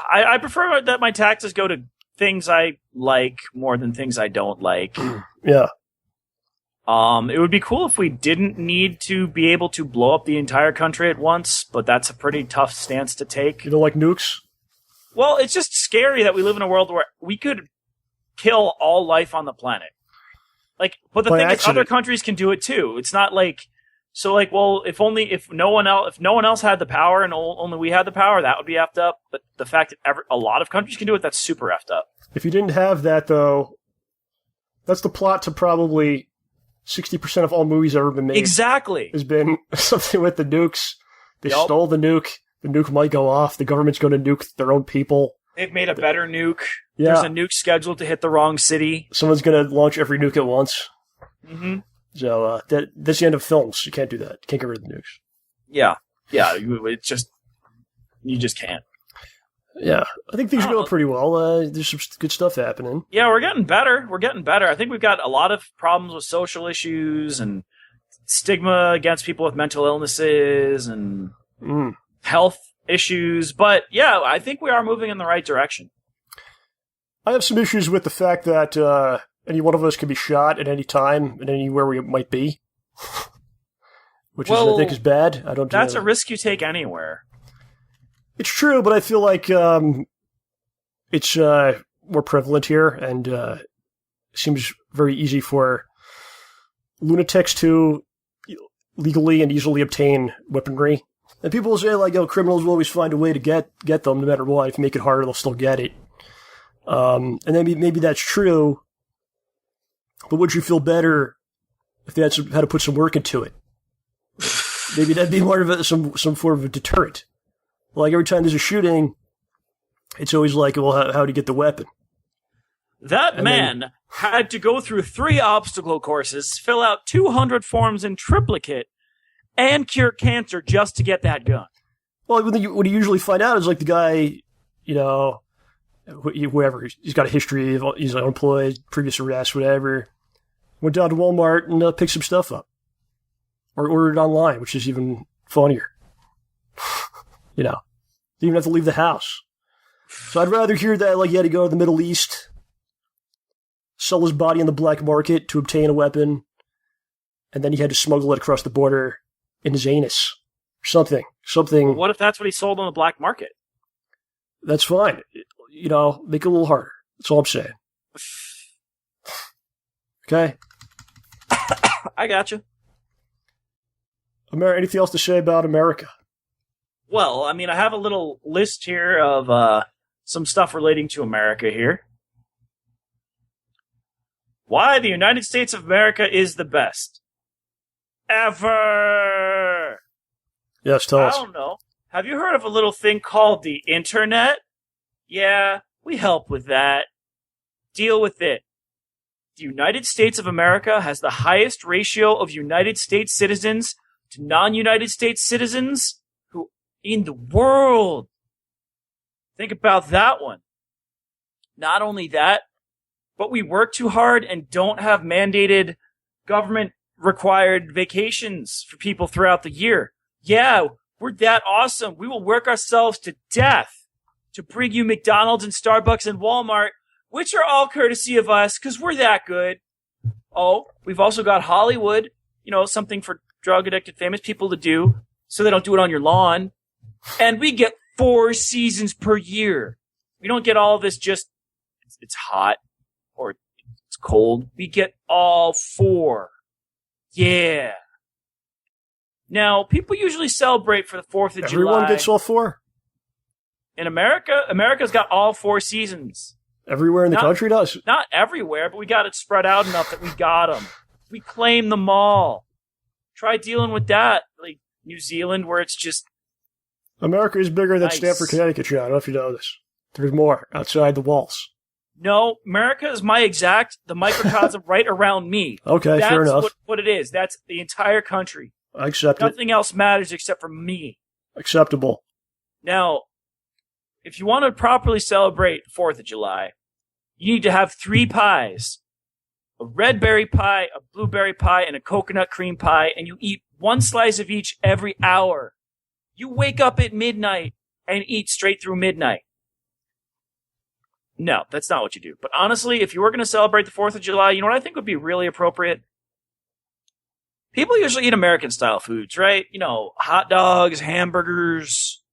I prefer that my taxes go to things I like more than things I don't like. Yeah. It would be cool if we didn't need to be able to blow up the entire country at once, but that's a pretty tough stance to take. You don't like nukes? Well, it's just scary that we live in a world where we could kill all life on the planet. But the thing is, other countries can do it too. It's not if no one else had the power and only we had the power, that would be effed up. But the fact that a lot of countries can do it, that's super effed up. If you didn't have that, though, that's the plot to probably 60% of all movies ever been made. Exactly. Has been something with the nukes. They stole the nuke. The nuke might go off. The government's going to nuke their own people. They've made a better nuke. Yeah. There's a nuke scheduled to hit the wrong city. Someone's going to launch every nuke at once. Mm-hmm. So that's the end of films. You can't do that. You can't get rid of the nukes. Yeah. You just can't. Yeah, I think things are going pretty well. There's some good stuff happening. Yeah, we're getting better. I think we've got a lot of problems with social issues and stigma against people with mental illnesses and health issues. But yeah, I think we are moving in the right direction. I have some issues with the fact that any one of us can be shot at any time and anywhere we might be, which I think is bad. That's a risk you take anywhere. It's true, but I feel like it's more prevalent here, and it seems very easy for lunatics to legally and easily obtain weaponry. And people will say, criminals will always find a way to get them, no matter what. If you make it harder, they'll still get it. And then maybe that's true, but would you feel better if they had to put some work into it? Maybe that'd be more of some form of a deterrent. Every time there's a shooting, it's always how do you get the weapon? That man had to go through 3 obstacle courses, fill out 200 forms in triplicate, and cure cancer just to get that gun. Well, what you usually find out is the guy, whoever, he's got a history, he's unemployed, previous arrests, whatever, went down to Walmart and picked some stuff up. Or ordered online, which is even funnier. Didn't even have to leave the house. So I'd rather hear that he had to go to the Middle East, sell his body on the black market to obtain a weapon, and then he had to smuggle it across the border in his anus. Something. What if that's what he sold on the black market? That's fine. Make it a little harder. That's all I'm saying. Okay? I gotcha. Anything else to say about America? Well, I mean, I have a little list here of some stuff relating to America here. Why the United States of America is the best. Ever! Yes, tell us. I don't know. Have you heard of a little thing called the Internet? Yeah, we help with that. Deal with it. The United States of America has the highest ratio of United States citizens to non-United States citizens who in the world. Think about that one. Not only that, but we work too hard and don't have mandated government-required vacations for people throughout the year. Yeah, we're that awesome. We will work ourselves to death to bring you McDonald's and Starbucks and Walmart, which are all courtesy of us because we're that good. Oh, we've also got Hollywood, something for drug-addicted famous people to do so they don't do it on your lawn. And we get 4 seasons per year. We don't get all of this just, it's hot or it's cold. We get all 4. Yeah. Now, people usually celebrate for the 4th of July. Everyone gets all 4? In America, America's got all 4 seasons. Everywhere in the country does? Not everywhere, but we got it spread out enough that we got them. We claim them all. Try dealing with that. Like New Zealand, where it's just... America is bigger than nice. Stamford, Connecticut, John. I don't know if you know this. There's more outside the walls. No, America is the microcosm right around me. Okay, fair enough. That's what it is. That's the entire country. I accept it. Nothing else matters except for me. Acceptable. Now, if you want to properly celebrate 4th of July, you need to have 3 pies. A red berry pie, a blueberry pie, and a coconut cream pie, and you eat 1 slice of each every hour. You wake up at midnight and eat straight through midnight. No, that's not what you do. But honestly, if you were going to celebrate the 4th of July, you know what I think would be really appropriate? People usually eat American-style foods, right? Hot dogs, hamburgers,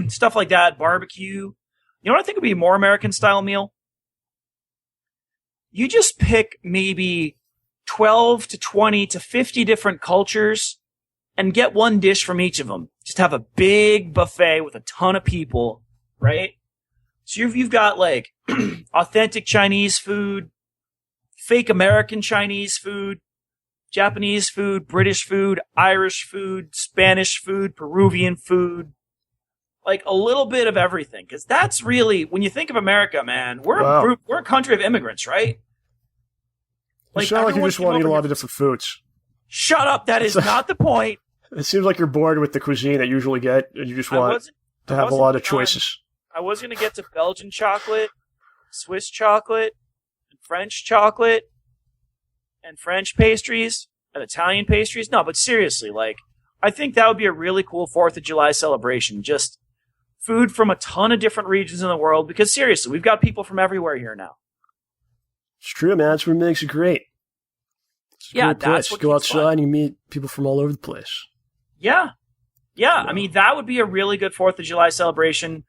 stuff like that, barbecue. You know what I think would be a more American-style meal? You just pick maybe 12 to 20 to 50 different cultures and get 1 dish from each of them. Just have a big buffet with a ton of people, right? So you've got like authentic Chinese food, fake American Chinese food, Japanese food, British food, Irish food, Spanish food, Peruvian food, like a little bit of everything. Because that's really, when you think of America, man, we're a country of immigrants, right? You sound like you just want to eat a lot of different foods. Shut up! That is not the point. It seems like you're bored with the cuisine that you usually get, and you just want to have a lot of choices. I was going to get to Belgian chocolate, Swiss chocolate, and French chocolate, and French pastries, and Italian pastries. No, but seriously, I think that would be a really cool 4th of July celebration. Just food from a ton of different regions in the world, because seriously, we've got people from everywhere here now. It's true, man. That's what makes it great. It's a great place. You go outside and you meet people from all over the place. Yeah. I mean, that would be a really good 4th of July celebration.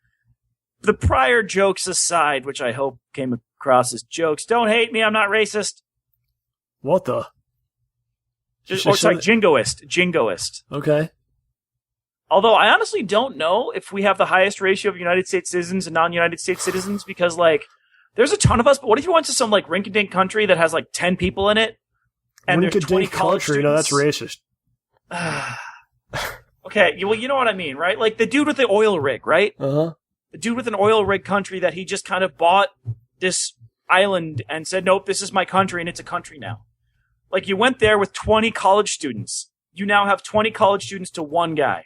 The prior jokes aside, which I hope came across as jokes. Don't hate me, I'm not racist. What the? Jingoist. Okay. Although I honestly don't know if we have the highest ratio of United States citizens and non-United States citizens, because there's a ton of us, but what if you went to some rinky-dink country that has 10 people in it? And there's 20 college students? No, that's racist. Okay, well, you know what I mean, right? Like the dude with the oil rig, right? Uh-huh. The dude with an oil rig country that he just kind of bought this island and said, nope, this is my country, and it's a country now. Like, you went there with 20 college students. You now have 20 college students to 1 guy.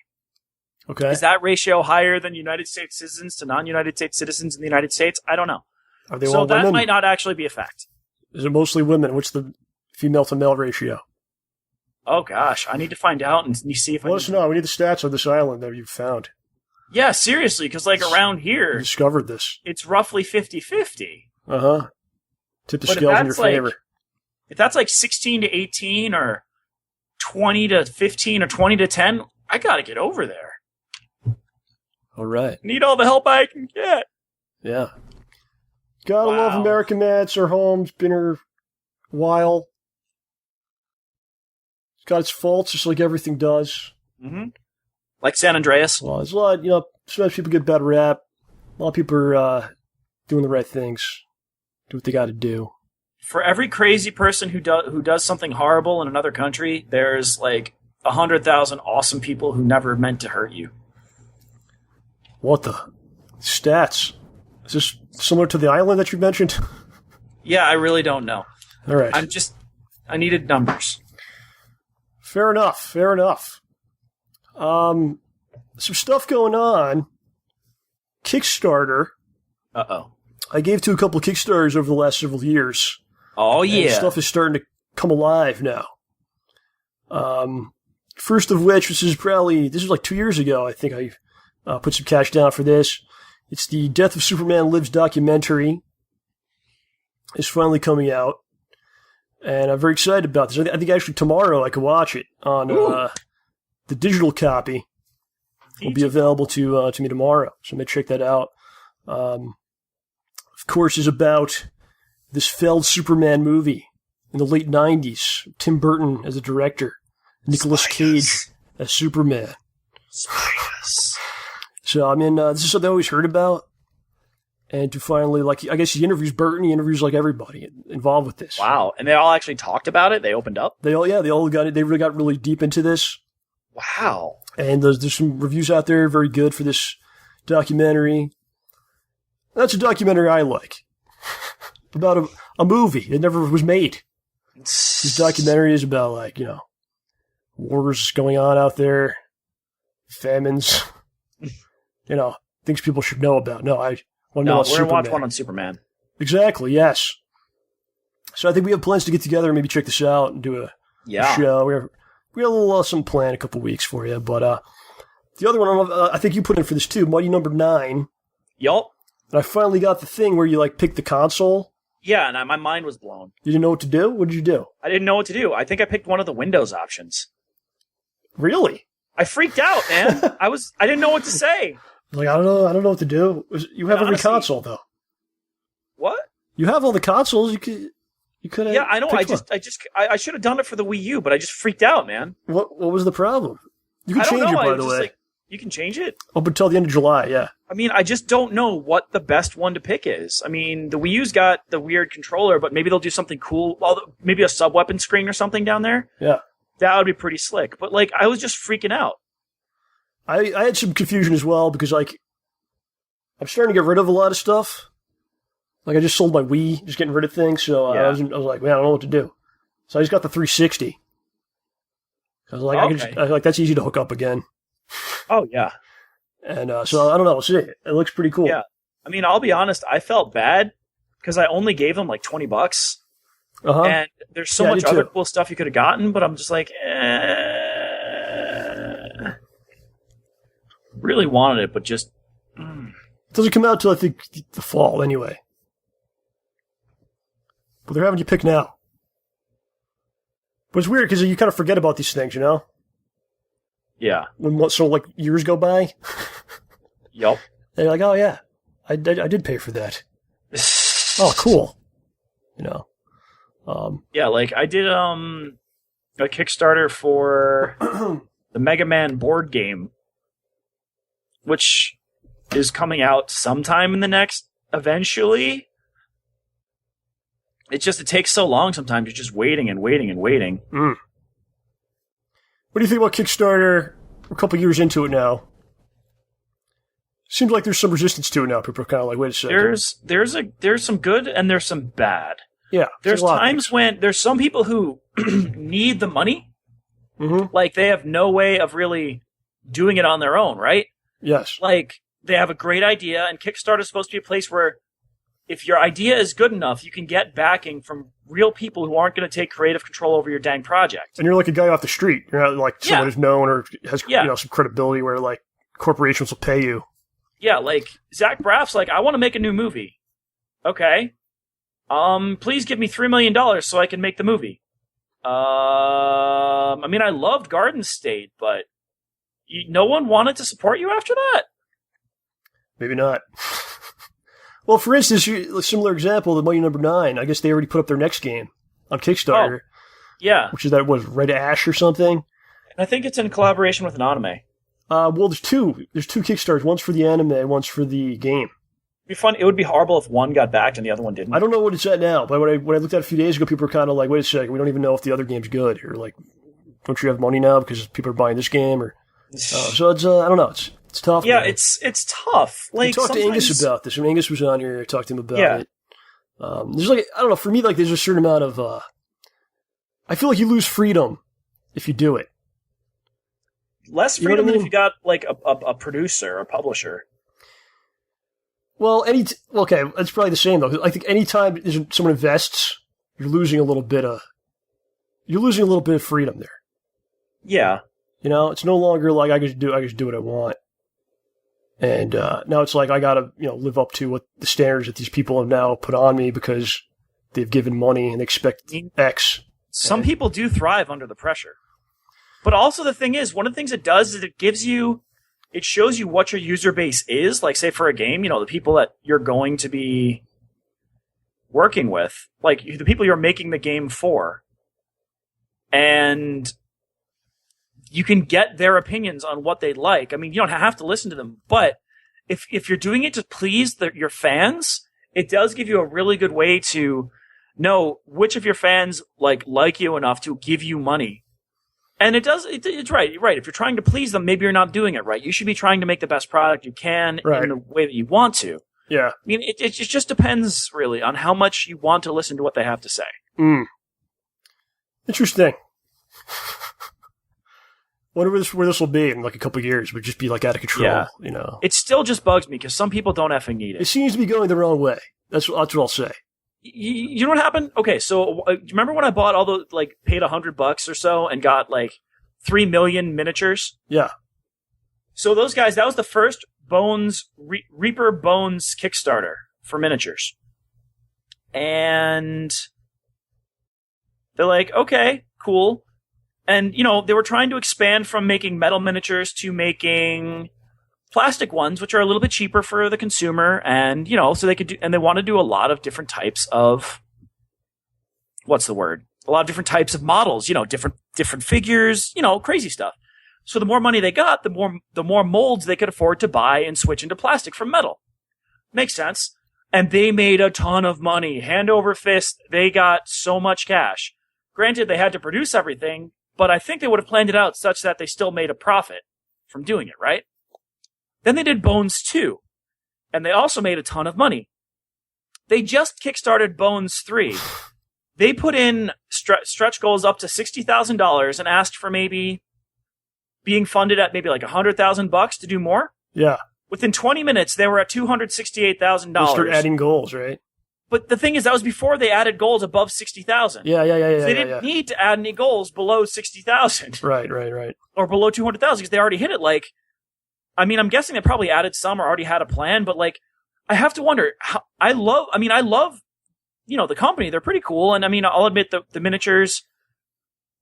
Okay. Is that ratio higher than United States citizens to non-United States citizens in the United States? I don't know. Are they so all that women? might not actually be a fact. Is it mostly women? What's the female-to-male ratio? Oh, gosh. I need to find out and see if Let us know. We need the stats on this island that you've found. Yeah, seriously, because around here... You discovered this. It's roughly 50-50. Uh-huh. Tip the scales in your favor. If that's 16 to 18 or 20 to 15 or 20 to 10, I gotta get over there. All right. Need all the help I can get. Yeah. Gotta love American, man. It's our home. It's been here a while. got its faults, just like everything does. Mm-hmm. Like San Andreas. Well, there's a lot, sometimes people get bad rap. A lot of people are doing the right things, do what they got to do. For every crazy person who does something horrible in another country, there's like 100,000 awesome people who never meant to hurt you. What the stats? Is this similar to the island that you mentioned? Yeah, I really don't know. All right. I needed numbers. Fair enough. Some stuff going on. Kickstarter. Uh-oh. I gave to a couple of Kickstarters over the last several years. Oh, yeah. And stuff is starting to come alive now. First of which, this is like 2 years ago, I think I put some cash down for this. It's the Death of Superman Lives documentary. It's finally coming out. And I'm very excited about this. I think actually tomorrow I can watch it on the digital copy. Will be available to me tomorrow. So I'm going to check that out. Of course, is about this failed Superman movie in the late 90s. Tim Burton as the director. Nicolas Cage as Superman. So, this is something I always heard about. And to finally, I guess he interviews Burton, he interviews, everybody involved with this. Wow. And they all actually talked about it? They opened up? They all got it. They really got really deep into this. Wow. And there's some reviews out there very good for this documentary. That's a documentary I like. About a movie that never was made. This documentary is about, wars going on out there, famines, things people should know about. No, I want to know about Superman. We're going to watch one on Superman. Exactly, yes. So I think we have plans to get together and maybe check this out and do a show. We have a little some plan a couple weeks for you. But the other one, I think you put in for this too, Mighty Number 9. Yup. And I finally got the thing where you pick the console. Yeah, and my mind was blown. You didn't know what to do? What did you do? I didn't know what to do. I think I picked one of the Windows options. Really? I freaked out, man. I didn't know what to say. I don't know what to do. You have every console though. What? You have all the consoles. You could have. Yeah, I know. I should have done it for the Wii U, but I just freaked out, man. What was the problem? You can change it, by the way. You can change it? Up until the end of July, yeah. I just don't know what the best one to pick is. The Wii U's got the weird controller, but maybe they'll do something cool. Maybe a sub-weapon screen or something down there. Yeah. That would be pretty slick. But, I was just freaking out. I had some confusion as well because, I'm starting to get rid of a lot of stuff. I just sold my Wii, just getting rid of things. So I was like, man, I don't know what to do. So I just got the 360. I was like, that's easy to hook up again. Oh, yeah. And so, I don't know. We'll see. It looks pretty cool. Yeah. I'll be honest. I felt bad because I only gave them $20. Uh-huh. And there's so much other cool stuff you could have gotten, but I'm just really wanted it, but just... It doesn't come out until, I think, the fall anyway. But they're having you pick now. But it's weird because you kind of forget about these things, Yeah. When years go by. Yup. And you're like, oh yeah, I did pay for that. Oh, cool. Yeah, I did a Kickstarter for the Mega Man board game, which is coming out sometime in the next, eventually. It takes so long sometimes. You're just waiting and waiting and waiting. Mm. What do you think about Kickstarter? We're a couple years into it now. Seems like there's some resistance to it now. People are kind of like, wait a second. There's some good and there's some bad. Yeah. There's times when there's some people who need the money. Mm-hmm. They have no way of really doing it on their own, right? Yes. They have a great idea, and Kickstarter is supposed to be a place where if your idea is good enough, you can get backing from real people who aren't going to take creative control over your dang project. And you're like a guy off the street. You're not someone who's known or has some credibility where corporations will pay you. Yeah, Zach Braff's I want to make a new movie. Okay. Please give me $3 million so I can make the movie. I loved Garden State, but no one wanted to support you after that? Maybe not. Well, for instance, a similar example, the Mighty Number 9. I guess they already put up their next game on Kickstarter, Yeah. Which is that was Red Ash or something. I think it's in collaboration with an anime. Well, there's two. There's two Kickstarters. One's for the anime, one's for the game. It'd be fun. It would be horrible if one got backed and the other one didn't. I don't know what it's at now, but when I looked at it a few days ago, people were kind of like, "Wait a second, we don't even know if the other game's good." Or like, "Don't you have money now because people are buying this game?" Or so it's I don't know. It's tough. Yeah, man. it's tough. Like, I talked to Angus about this. When Angus was on here, I talked to him about it. There's like, I don't know. For me, like, there's a certain amount of. I feel like you lose freedom if you do it. Less freedom than if you got like a producer or publisher. Well, okay, it's probably the same though. I think anytime someone invests, you're losing a little bit of freedom there. Yeah. You know, it's no longer like I just do what I want. And now it's like I gotta, live up to what the standards that these people have now put on me because they've given money and expect X. Some people do thrive under the pressure. But also the thing is, one of the things it does is it shows you what your user base is. Like, say, for a game, the people that you're going to be working with, like the people you're making the game for. And you can get their opinions on what they like. I mean, you don't have to listen to them, but if you're doing it to please your fans, it does give you a really good way to know which of your fans like you enough to give you money. And it's right. You're right. If you're trying to please them, maybe you're not doing it right. You should be trying to make the best product you can in the way that you want to. Yeah. I mean, it just depends, really, on how much you want to listen to what they have to say. Interesting. Wonder where this will be in like a couple of years. Would just be like out of control, It still just bugs me because some people don't effing need it. It seems to be going the wrong way. That's what I'll say. You know what happened? Okay, so do you remember when I bought all the paid $100 or so and got 3 million miniatures? Yeah. So those guys, that was the first Reaper Bones Kickstarter for miniatures, and they're like, okay, cool, and they were trying to expand from making metal miniatures to making plastic ones, which are a little bit cheaper for the consumer, and so they could do, and they want to do a lot of different types of a lot of different types of models, different figures, crazy stuff. So the more money they got, the more molds they could afford to buy and switch into plastic from metal. Makes sense. And they made a ton of money, hand over fist. They got so much cash. Granted, they had to produce everything, but I think they would have planned it out such that they still made a profit from doing it, right? Then they did Bones 2, and they also made a ton of money. They just kickstarted Bones 3. They put in stretch goals up to $60,000 and asked for maybe being funded at maybe $100,000 to do more. Yeah. Within 20 minutes, they were at $268,000. They start adding goals, right? But the thing is, that was before they added goals above 60,000. Yeah. So they didn't need to add any goals below 60,000. Right. Or below 200,000 because they already hit it. I'm guessing they probably added some or already had a plan, but I have to wonder I love, the company. They're pretty cool. And I'll admit the miniatures,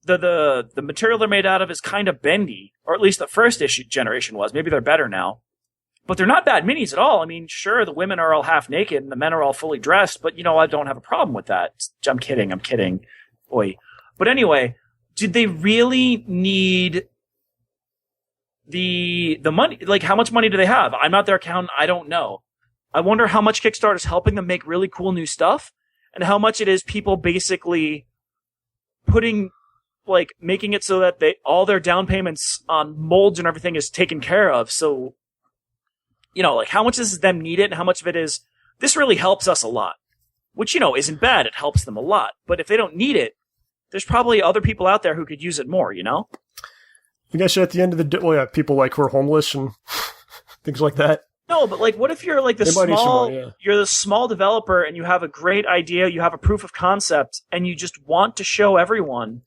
the material they're made out of is kind of bendy, or at least the first generation was. Maybe they're better now, but they're not bad minis at all. Sure, the women are all half naked and the men are all fully dressed, but I don't have a problem with that. I'm kidding. Oi. But anyway, did they really need the money? How much money do they have? I'm not their accountant. I don't know. I wonder how much Kickstarter is helping them make really cool new stuff, and how much it is people basically making it so that all their down payments on molds and everything is taken care of. So, how much is them need it, and how much of it is this really helps us a lot, which isn't bad. It helps them a lot, but if they don't need it, there's probably other people out there who could use it more. You guys say at the end of the day, people who are homeless and things like that. No, but what if you're you're the small developer and you have a great idea, you have a proof of concept, and you just want to show everyone,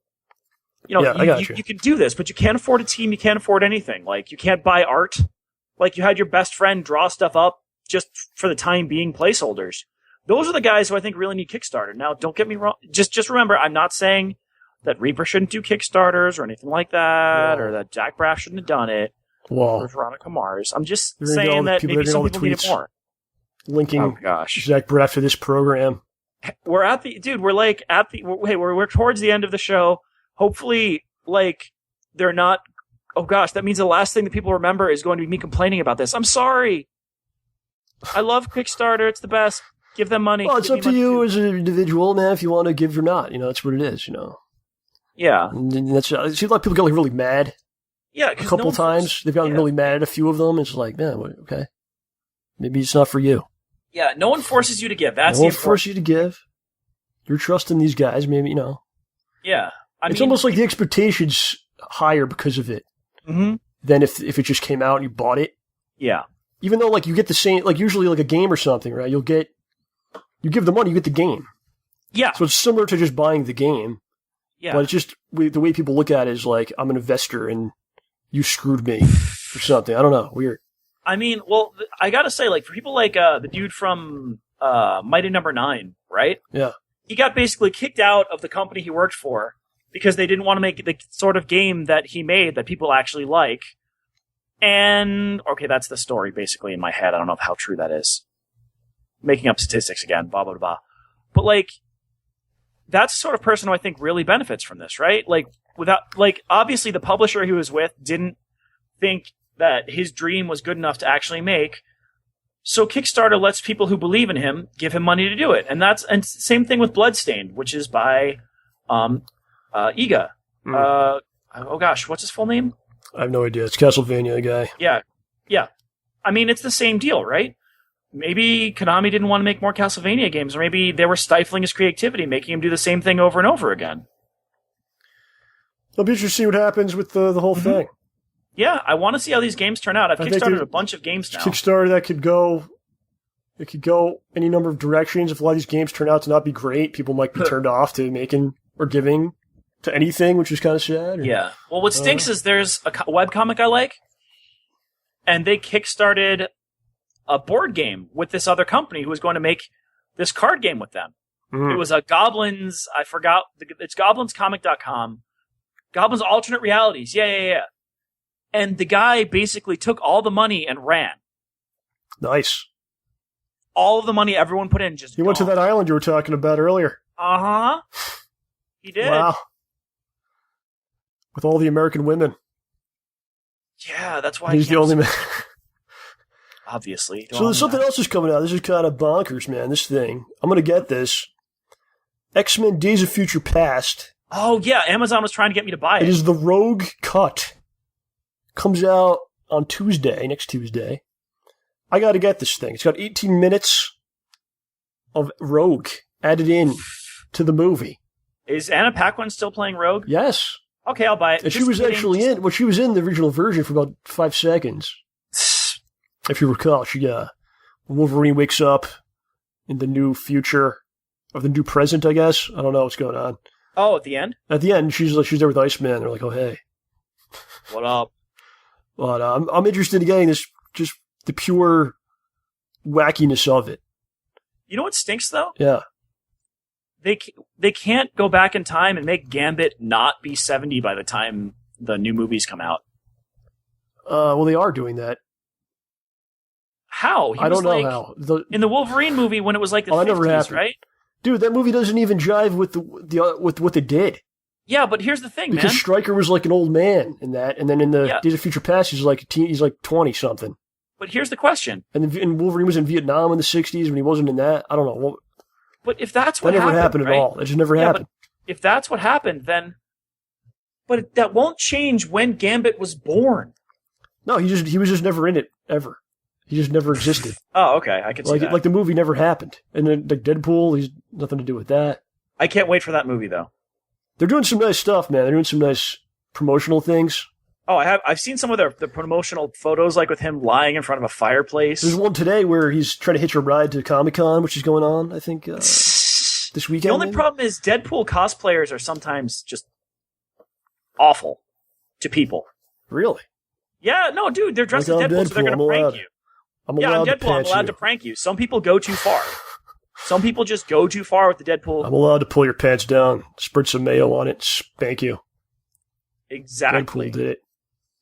I got you. You can do this, but you can't afford a team, you can't afford anything. You can't buy art. You had your best friend draw stuff up just for the time being placeholders. Those are the guys who I think really need Kickstarter. Now, don't get me wrong. Just remember, I'm not saying that Reaper shouldn't do Kickstarters or anything like that, or that Jack Braff shouldn't have done it, or Veronica Mars. I'm just saying that maybe some people need it more. Linking Zach Braff to this program. we're towards the end of the show. Hopefully, like, they're not, oh gosh, that means the last thing that people remember is going to be me complaining about this. I'm sorry. I love Kickstarter. It's the best. Give them money. Well, it's up to you as an individual, man, if you want to give or not. That's what it is, Yeah. And that's, I see a lot of people get like really mad. Yeah. A couple times. They've gotten really mad at a few of them. It's like, man, okay. Maybe it's not for you. Yeah, no one forces you to give. That's no one forces you to give. You're trusting these guys, maybe, Yeah. It's almost like the expectation's higher because of it than if it just came out and you bought it. Yeah. Even though, like, you get the same, like, usually, like, a game or something, right? You give the money, you get the game. Yeah. So it's similar to just buying the game. Yeah. But it's just, the way people look at it is like, I'm an investor and you screwed me or something. I don't know. Weird. I mean, well, I gotta say, like, for people like the dude from Mighty Number 9, right? Yeah. He got basically kicked out of the company he worked for because they didn't want to make the sort of game that he made that people actually like. And, okay, that's the story, basically, in my head. I don't know how true that is. Making up statistics again, blah, blah, blah. But, like, that's the sort of person who I think really benefits from this, right? Like, obviously the publisher he was with didn't think that his dream was good enough to actually make. So Kickstarter lets people who believe in him give him money to do it. And same thing with Bloodstained, which is by Iga. Oh gosh, what's his full name? I have no idea. It's Castlevania guy. Yeah. Yeah. I mean, it's the same deal, right? Maybe Konami didn't want to make more Castlevania games, or maybe they were stifling his creativity, making him do the same thing over and over again. It'll be interesting to see what happens with the whole thing. Yeah, I want to see how these games turn out. I've kickstarted a bunch of games now. Kickstarter that could go any number of directions. If a lot of these games turn out to not be great, people might be turned off to making or giving to anything, which is kind of sad. Yeah. Well, what stinks is there's a webcomic I like, and they kickstarted a board game with this other company who was going to make this card game with them. It was a Goblins, I forgot, it's goblinscomic.com. Goblins Alternate Realities. Yeah. And the guy basically took all the money and ran. Nice. All of the money everyone put in just He went to that island you were talking about earlier. Uh-huh. He did. Wow. With all the American women. Yeah, that's why he's the only man. Obviously. So there's something else that's coming out. This is kind of bonkers, man, this thing. I'm going to get this. X-Men Days of Future Past. Oh, yeah, Amazon was trying to get me to buy it. It is the Rogue Cut. Comes out on next Tuesday. I got to get this thing. It's got 18 minutes of Rogue added in to the movie. Is Anna Paquin still playing Rogue? Yes. Okay, I'll buy it. And she was actually in. She was in the original version for about 5 seconds. If you recall, Wolverine wakes up in the new future, or the new present, I guess. I don't know what's going on. Oh, at the end? At the end, she's there with Iceman. They're like, oh, hey. What up? But I'm interested in getting this, just the pure wackiness of it. You know what stinks, though? Yeah. They can't go back in time and make Gambit not be 70 by the time the new movies come out. Well, they are doing that. How? I don't know how. In the Wolverine movie, when it was like the 50s, right? Dude, that movie doesn't even jive with with what they did. Yeah, but here's the thing, because Stryker was like an old man in that, and then in the Days of Future Past, he's like 20 something. But here's the question: and Wolverine was in Vietnam in the 60s when he wasn't in that. I don't know. But if that's what happened, that never happened right? at all. It just never happened. But if that's what happened, then, but that won't change when Gambit was born. No, he was just never in it ever. He just never existed. Oh, okay, I can see that. Like the movie never happened, and then like Deadpool, he's nothing to do with that. I can't wait for that movie though. They're doing some nice stuff, man. They're doing some nice promotional things. Oh, I've seen some of the promotional photos, like with him lying in front of a fireplace. There's one today where he's trying to hitch a ride to Comic-Con, which is going on, I think, this weekend. The only problem is Deadpool cosplayers are sometimes just awful to people. Really? Yeah, no, dude, they're dressed as Deadpool, so they're going to prank you. I'm Deadpool. I'm allowed to prank you. Some people go too far. Some people just go too far with the Deadpool. I'm allowed to pull your pants down, spread some mayo on it, spank you. Exactly. Deadpool did it.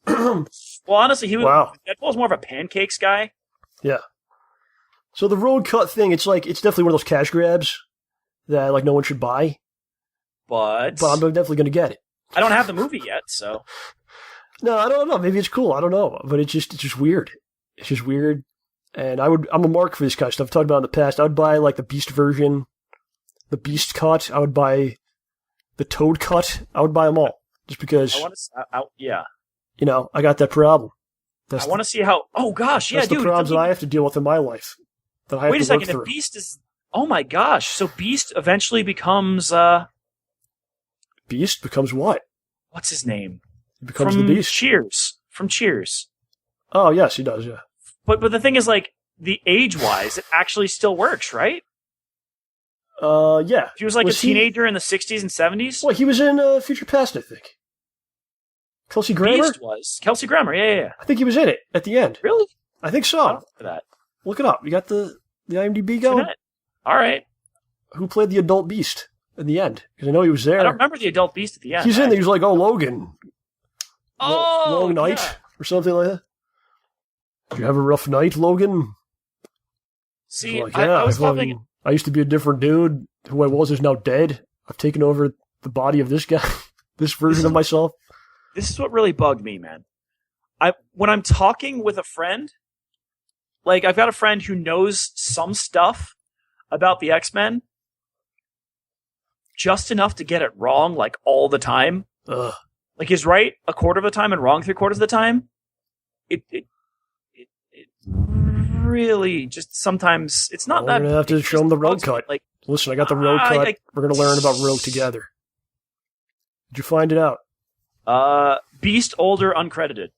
Well, honestly, Deadpool's more of a pancakes guy. Yeah. So the Road Cut thing, it's definitely one of those cash grabs. that like no one should buy. But I'm definitely going to get it. I don't have the movie yet, so. No, I don't know. Maybe it's cool. I don't know. But it's just weird. It's just weird. And I'm a mark for this kind of stuff. I've talked about it in the past. I would buy like the Beast version, the Beast cut. I would buy the Toad cut. I would buy them all. Just because, yeah. You know, I got that problem. I want to see how, oh gosh, yeah, that's dude. the problems that I have to deal with in my life. That I have wait to a second, work through. if Beast is, oh my gosh, so Beast eventually becomes, Beast becomes what? What's his name? He becomes the Beast. From Cheers. Oh, yes, he does, yeah. But the thing is, like, the age-wise, it actually still works, right? Yeah. He was like a teenager in the 60s and 70s? Well, he was in Future Past, I think. Kelsey Grammer? Beast was. Kelsey Grammer, yeah. I think he was in it at the end. Really? I think so. I don't know that. Look it up. You got the IMDb going? All right. Who played the adult Beast in the end? Because I know he was there. I don't remember the adult Beast at the end. He's in there. He's like, oh, Logan. Oh, Long night yeah. or something like that. Did you have a rough night, Logan? See, like, I was having... I used to be a different dude. Who I was is now dead. I've taken over the body of this guy, this version of myself. This is what really bugged me, man. When I'm talking with a friend, like I've got a friend who knows some stuff about the X-Men, just enough to get it wrong, like all the time. Ugh. Like he's right a quarter of the time and wrong 3/4 of the time. It really just sometimes it's not that. We're gonna have to show him the road cut. Like, listen, I got the road cut. We're gonna learn about Rogue together. Did you find it out? Beast older uncredited.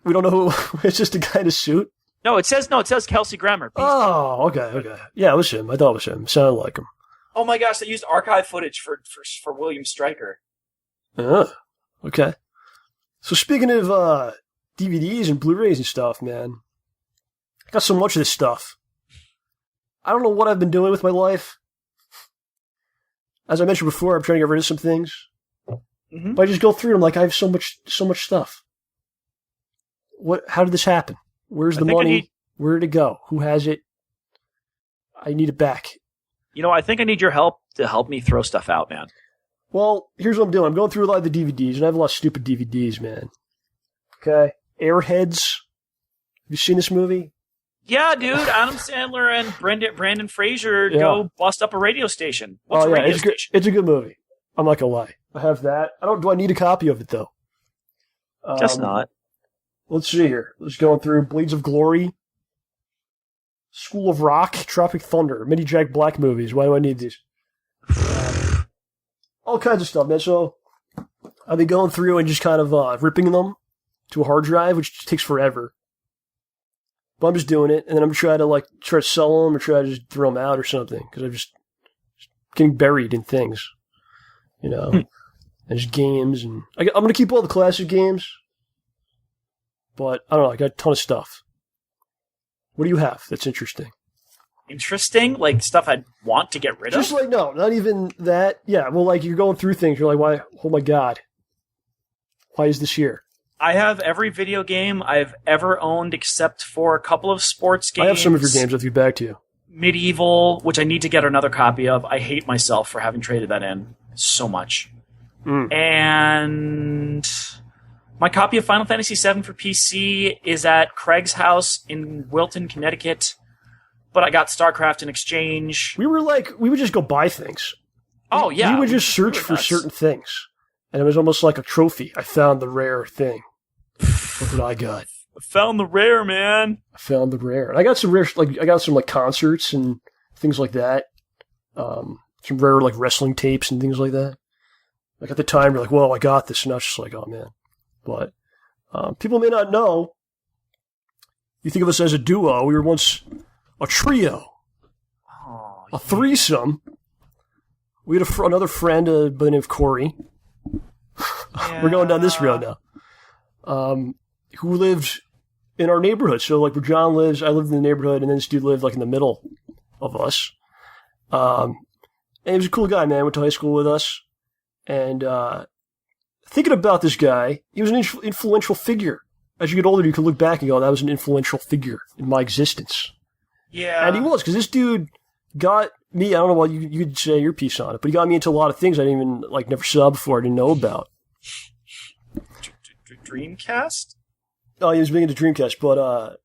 We don't know who. It's just a guy in a suit. No, it says Kelsey Grammer. Beast. Oh, okay. Yeah, it was him. I thought it was him. Sounded like him. Oh my gosh, they used archive footage for William Stryker. Okay. So speaking of DVDs and Blu-rays and stuff, man, I got so much of this stuff. I don't know what I've been doing with my life. As I mentioned before, I'm trying to get rid of some things. Mm-hmm. But I just go through them like I have so much stuff. How did this happen? Where's the money? Where did it go? Who has it? I need it back. You know, I think I need your help to help me throw stuff out, man. Well, here's what I'm doing. I'm going through a lot of the DVDs, and I have a lot of stupid DVDs, man. Okay? Airheads. Have you seen this movie? Yeah, dude. Adam Sandler and Brandon Fraser go bust up a radio station. What's a radio station? It's a good movie. I'm not gonna lie. I have that. Do I need a copy of it, though? Guess not. Let's see here. Let's go through Blades of Glory, School of Rock, Tropic Thunder, many Jack Black movies. Why do I need these? All kinds of stuff, man. So I've been going through and just kind of ripping them to a hard drive, which takes forever. But I'm just doing it, and then I'm trying to sell them or try to just throw them out or something, because I'm just getting buried in things, you know, and just games. And I'm going to keep all the classic games, but I don't know, I got a ton of stuff. What do you have that's interesting? Interesting? Like stuff I'd want to get rid of? Just no, not even that. Yeah, well, like you're going through things, you're like, why? Oh my God. Why is this here? I have every video game I've ever owned except for a couple of sports games. I have some of your games. I'll give back to you. Medieval, which I need to get another copy of. I hate myself for having traded that in so much. And my copy of Final Fantasy VII for PC is at Craig's house in Wilton, Connecticut. But I got StarCraft in exchange. We would just go buy things. Oh, yeah. We would just search for certain things. And it was almost like a trophy. I found the rare thing. Look what I got. I found the rare, man. I found the rare. And I got some rare, I got some concerts and things like that. Some rare wrestling tapes and things like that. Like at the time, you're like, "Whoa, I got this," and I was just like, "Oh man!" But people may not know. You think of us as a duo. We were once a trio, a threesome. We had another friend by the name of Corey. Yeah. We're going down this road now. Who lived in our neighborhood. So where John lives, I lived in the neighborhood, and then this dude lived in the middle of us. And he was a cool guy, man. Went to high school with us. And thinking about this guy, he was an influential figure. As you get older, you can look back and go, that was an influential figure in my existence. Yeah. And he was, because this dude got me, I don't know what you could say your piece on it, but he got me into a lot of things I didn't even, like, never saw before, I didn't know about. Dreamcast? Oh, he was big into Dreamcast, but,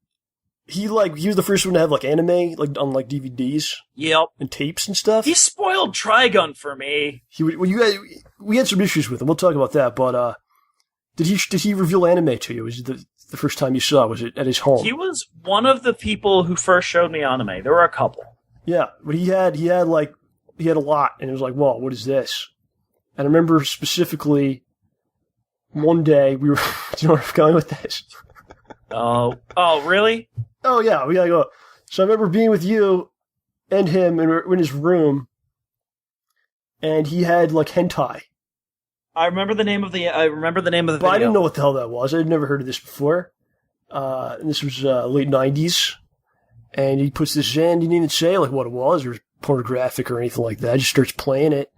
he was the first one to have, like, anime, like, on, like, DVDs. Yep. And tapes and stuff. He spoiled Trigun for me. We had some issues with him, we'll talk about that, but, did he reveal anime to you? Was it the first time you saw? Was it at his home? He was one of the people who first showed me anime. There were a couple. Yeah, but he had a lot, and it was like, whoa, what is this? And I remember specifically one day do you know where I'm going with this? Oh, really? Oh yeah, we gotta go. So I remember being with you and him, and we're in his room, and he had like hentai. I remember the name of the video. But I didn't know what the hell that was. I'd never heard of this before. And this was late 90s. And he puts this in. He didn't even say like what it was or pornographic or anything like that. He just starts playing it.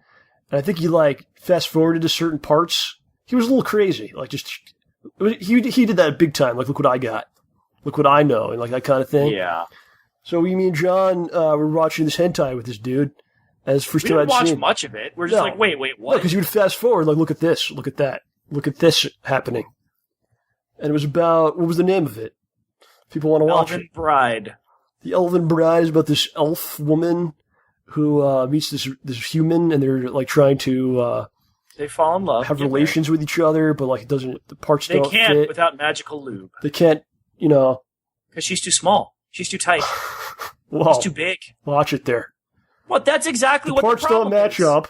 And I think he like fast forwarded to certain parts. He was a little crazy. Like he did that big time. Like, look what I got. Look what I know. And like that kind of thing. Yeah. So me and John were watching this hentai with this dude. As first we time didn't I'd watch seen. much of it. We're just like, wait, what? No, because you would fast forward, like, look at this, look at that, look at this happening. And it was about, what was the name of it? People want to watch Elven it. Bride. The Elven Bride is about this elf woman who meets this human, and they're like trying to they fall in love, have relations with each other, but like the parts don't fit. They can't without magical lube. They can't, because she's too small. She's too tight. Whoa. She's too big. Watch it there. What? That's exactly what the parts problem don't match is. up.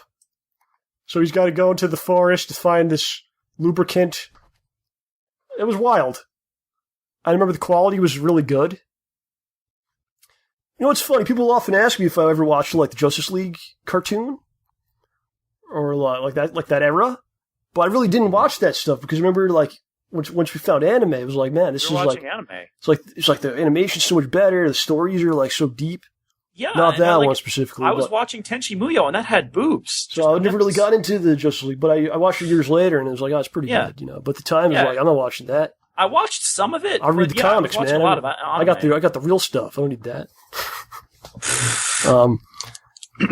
So he's got to go into the forest to find this lubricant. It was wild. I remember the quality was really good. You know what's funny? People often ask me if I ever watched like the Justice League cartoon or like that era, but I really didn't watch that stuff because remember like once we found anime, it was like, man, this is like anime. It's like the animation's so much better. The stories are like so deep. Yeah, not that one specifically. I was watching Tenchi Muyo, and that had boobs. So I never really got into the Justice League, but I watched it years later, and it was like, oh, it's pretty good, But at the time, it was like, I'm not watching that. I watched some of it. I'll read the comics, man. I got the real stuff. I don't need that.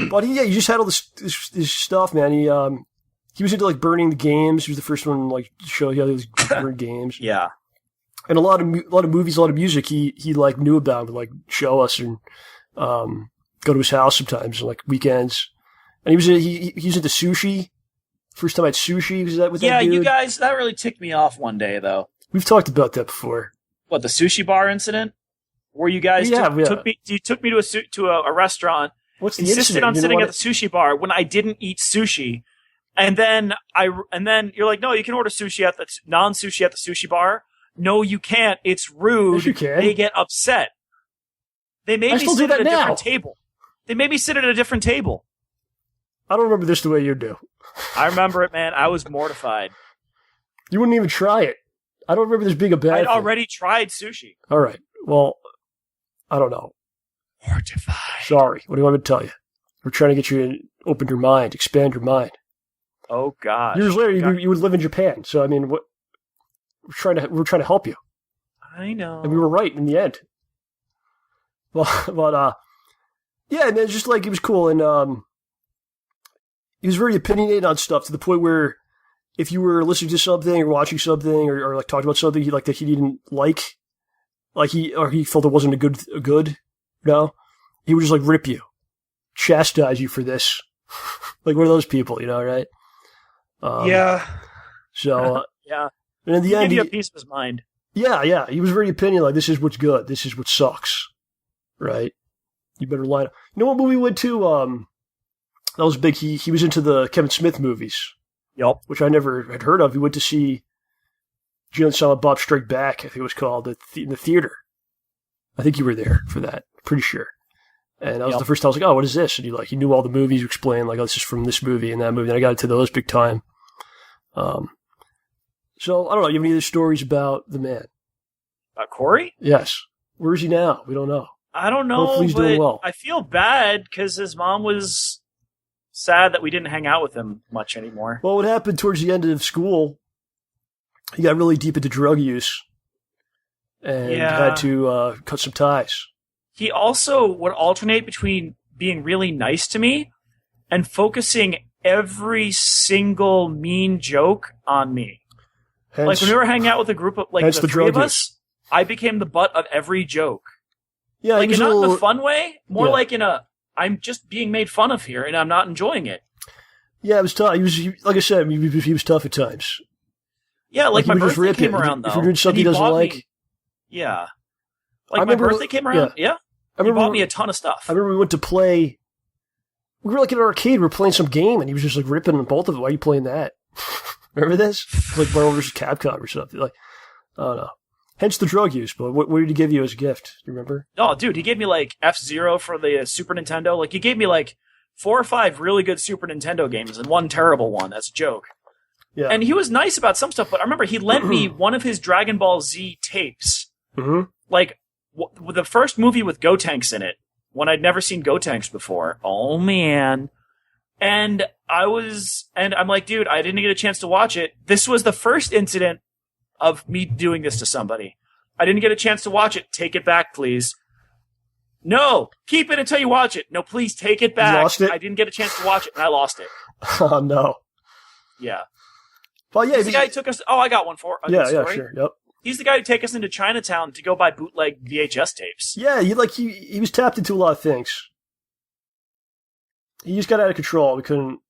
But he just had all this stuff, man. He was into like burning the games. He was the first one like to show he had these burned games. Yeah, and a lot of movies, a lot of music. He like knew about, would like show us and. Go to his house sometimes, like weekends. And he was into sushi. First time I had sushi, was that with that dude? Yeah, you guys, that really ticked me off one day, though. We've talked about that before. What, the sushi bar incident? Where you guys took me to a restaurant, What's the insisted incident? on sitting at the sushi bar when I didn't eat sushi. And then you're like, no, you can order sushi at the non-sushi at the sushi bar. No, you can't. It's rude. Yes, you can. They get upset. They made me sit at a different table. They made me sit at a different table. I don't remember this the way you do. I remember it, man. I was mortified. You wouldn't even try it. I don't remember this being a bad thing. I'd already tried sushi. All right. Well, I don't know. Mortified. Sorry. What do you want me to tell you? We're trying to get you to open your mind, expand your mind. Oh, gosh. Years later, you would live in Japan. So, I mean, we're trying to help you. I know. And we were right in the end. But yeah, and it's just like, it was cool, and he was very opinionated on stuff to the point where if you were listening to something or watching something or like talking about something that he didn't like he felt it wasn't a good, he would just like rip you, chastise you for this, like one of those people, right? Yeah. So yeah, and in the end, give you a piece of his mind. Yeah, he was very opinionated. Like, this is what's good, this is what sucks. Right? You better line up. You know what movie we went to? That was big. He was into the Kevin Smith movies. Yep. Which I never had heard of. He went to see Jay and Silent Bob Strike Back, I think it was called, in the theater. I think you were there for that. Pretty sure. And that was the first time I was like, oh, what is this? And he knew all the movies, you explained, like, oh, this is from this movie and that movie. And I got into those big time. So, I don't know. You have any other stories about the man? About Corey? Yes. Where is he now? We don't know. I don't know, Hopefully he's but doing well. I feel bad because his mom was sad that we didn't hang out with him much anymore. Well, what happened towards the end of school, he got really deep into drug use and had to cut some ties. He also would alternate between being really nice to me and focusing every single mean joke on me. Hence, Like when we were hanging out with a group of like the three of us, I became the butt of every joke. Yeah, like not in a fun way, more yeah. like in a I'm just being made fun of here and I'm not enjoying it. Yeah, it was tough. Like I said, he was tough at times. Yeah, like my birthday came it. around though. If you're doing something he doesn't like. Yeah. Like my birthday came around. Yeah. He bought me a ton of stuff. I remember we went to play. We were like in an arcade. We were playing some game, and he was just like ripping on both of it. Why are you playing that? Remember this? Like Marvel vs. Capcom or something. Like, I don't know. Hence the drug use. But what did he give you as a gift? Do you remember? Oh, dude, he gave me like F-Zero for the Super Nintendo. Like he gave me like 4 or 5 really good Super Nintendo games and one terrible one. That's a joke. Yeah. And he was nice about some stuff, but I remember he lent me one of his Dragon Ball Z tapes. Mm-hmm. Like the first movie with Gotenks in it, when I'd never seen Gotenks before. Oh man. And I'm like, dude, I didn't get a chance to watch it. This was the first incident of me doing this to somebody. I didn't get a chance to watch it. Take it back, please. No, keep it until you watch it. No, please take it back. You lost it? I didn't get a chance to watch it, and I lost it. Oh no. Yeah. Well, yeah. He's the guy who took us. Oh, I got one for. Yeah, sure. Yep. He's the guy who took us into Chinatown to go buy bootleg VHS tapes. Yeah, he was tapped into a lot of things. He just got out of control. We couldn't.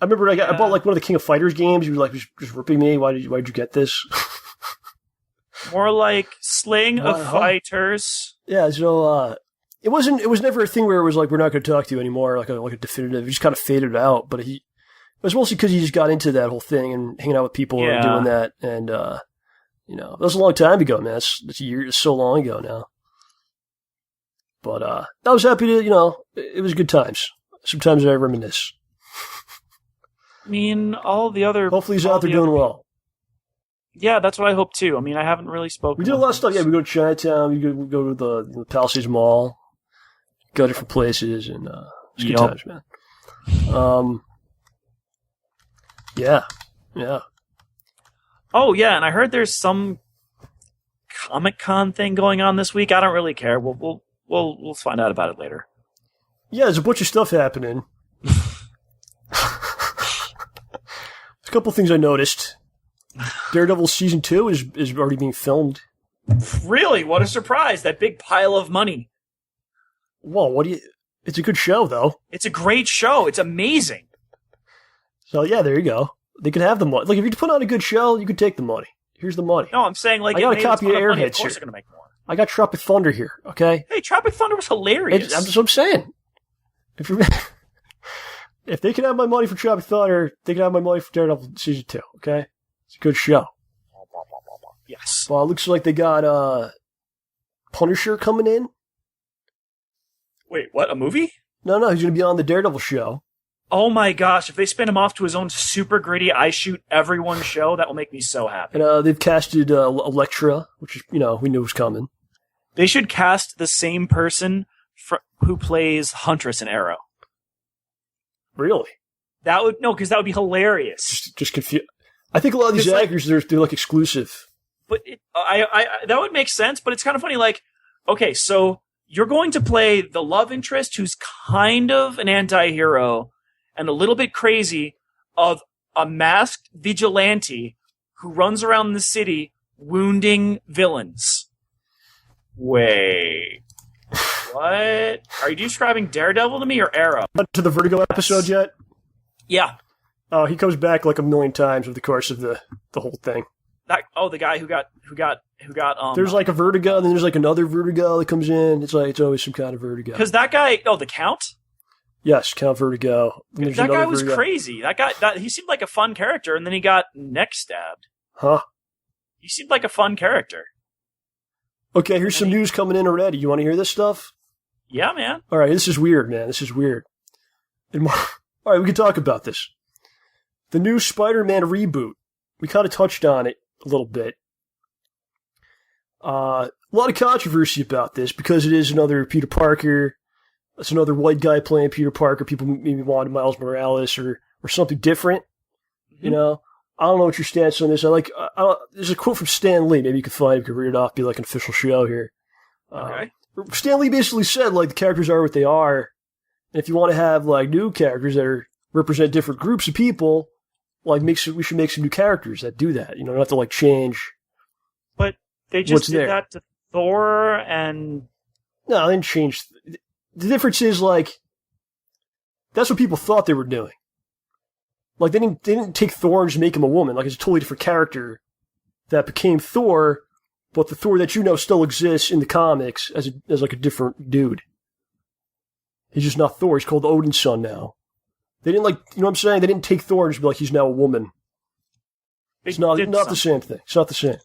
I remember I bought like one of the King of Fighters games. He was like just ripping me. Why'd you get this? More like Sling of Fighters. Yeah, so it was never a thing where it was like we're not going to talk to you anymore, like a definitive. He just kind of faded out, but it was mostly because he just got into that whole thing and hanging out with people and doing that, and that was a long time ago, man. That's a year, so long ago now. But I was happy to, it was good times. Sometimes I reminisce. I mean, all the other. Hopefully he's out there doing well. Yeah, that's what I hope too. I mean, I haven't really spoken. We did a lot of stuff. Yeah, we go to Chinatown. We go to the Palisades Mall. Go different places, and it's good times, man. Yeah. Oh yeah, and I heard there's some Comic-Con thing going on this week. I don't really care. We'll find out about it later. Yeah, there's a bunch of stuff happening. There's a couple things I noticed. Daredevil Season 2 is already being filmed. Really? What a surprise. That big pile of money. Well, it's a good show, though. It's a great show. It's amazing. So, yeah, there you go. They could have the money. Like, if you put on a good show, you could take the money. Here's the money. No, I'm saying, like, I got a copy of Airheads here. Of course they're going to make more. I got Tropic Thunder here, okay? Hey, Tropic Thunder was hilarious. That's what I'm saying. If they can have my money for Tropic Thunder, they can have my money for Daredevil Season 2, okay? It's a good show. Yes. Well, it looks like they got Punisher coming in. Wait, what? A movie? No, he's going to be on the Daredevil show. Oh my gosh, if they spin him off to his own super gritty, I shoot everyone show, that will make me so happy. And they've casted Elektra, which, we knew was coming. They should cast the same person who plays Huntress in Arrow. Really? Because that would be hilarious. Just confused. I think a lot of these actors, they're like exclusive. But that would make sense, but it's kind of funny, like, okay, so you're going to play the love interest who's kind of an anti-hero and a little bit crazy of a masked vigilante who runs around the city wounding villains. Wait. What? Are you describing Daredevil to me or Arrow? To the Vertigo episode yet? Yeah. Oh, he comes back like a million times over the course of the whole thing. The guy who got there's like a Vertigo, and then there's like another Vertigo that comes in. It's always some kind of Vertigo. Because that guy, the Count? Yes, Count Vertigo. That guy was crazy. He seemed like a fun character, and then he got neck stabbed. Huh? He seemed like a fun character. Okay, here's some news coming in already. You want to hear this stuff? Yeah, man. All right, this is weird, man. This is weird. All right, we can talk about this. The new Spider-Man reboot. We kind of touched on it a little bit. A lot of controversy about this because it is another Peter Parker. It's another white guy playing Peter Parker. People maybe wanted Miles Morales or something different. Mm-hmm. I don't know what your stance on this. There's a quote from Stan Lee. Maybe you can find it. You can read it off. Be like an official show here. Okay. Stan Lee basically said, like, the characters are what they are. And if you want to have like new characters that represent different groups of people, like we should make some new characters that do that. You know, not have to like change. But they just did that to Thor and... No, they didn't change. The difference is like, that's what people thought they were doing. Like they didn't take Thor and just make him a woman. Like it's a totally different character that became Thor, but the Thor that you know still exists in the comics as like a different dude. He's just not Thor. He's called Odin's son now. They didn't like, you know what I'm saying? They didn't take Thor and just be like, he's now a woman. It's not the same thing. It's not the same.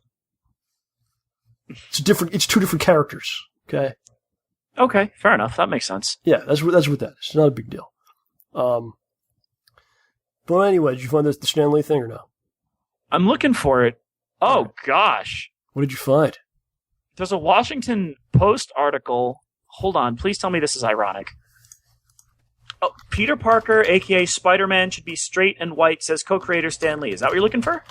It's two different characters. Okay. Okay, fair enough. That makes sense. Yeah, that's what that is. It's not a big deal. But anyway, did you find the Stan Lee thing or no? I'm looking for it. Oh, gosh. What did you find? There's a Washington Post article. Hold on. Please tell me this is ironic. Oh, Peter Parker, a.k.a. Spider-Man, should be straight and white, says co-creator Stan Lee. Is that what you're looking for?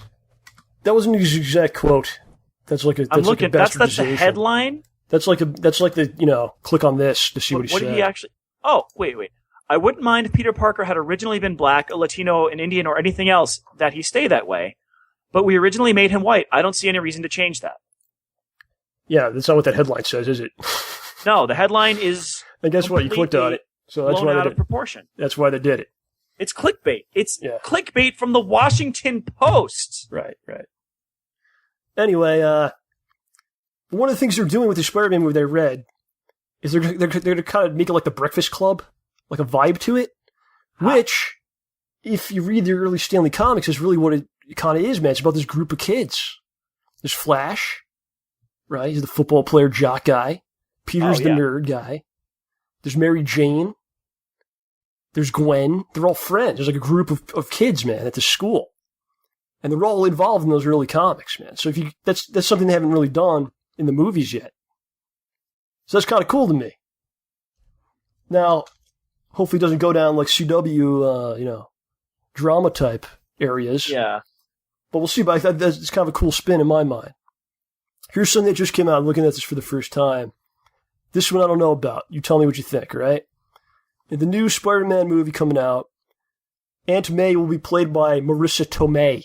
That wasn't his exact quote. That's like a I'm looking. Like that's the headline? That's like the, you know, click on this to see what he said. What did he actually... Oh, wait. I wouldn't mind if Peter Parker had originally been black, a Latino, an Indian, or anything else, that he stay that way. But we originally made him white. I don't see any reason to change that. Yeah, that's not what that headline says, is it? No, the headline is... And guess what? You clicked on it. So that's blown why out of proportion. That's why they did it. It's clickbait. It's clickbait from the Washington Post. Right. Anyway, one of the things they're doing with the Spider-Man movie I read is they're going to kind of make it like the Breakfast Club, like a vibe to it, which, if you read the early Stan Lee comics, is really what it kind of is, man. It's about this group of kids. There's Flash, right? He's the football player jock guy. Peter's the nerd guy. There's Mary Jane. There's Gwen. They're all friends. There's like a group of kids, man, at the school. And they're all involved in those early comics, man. So that's something they haven't really done in the movies yet. So that's kind of cool to me. Now, hopefully it doesn't go down like CW, drama type areas. Yeah. But we'll see. But I thought that's kind of a cool spin in my mind. Here's something that just came out. I'm looking at this for the first time. This one I don't know about. You tell me what you think, all right? In the new Spider-Man movie coming out, Aunt May will be played by Marissa Tomei.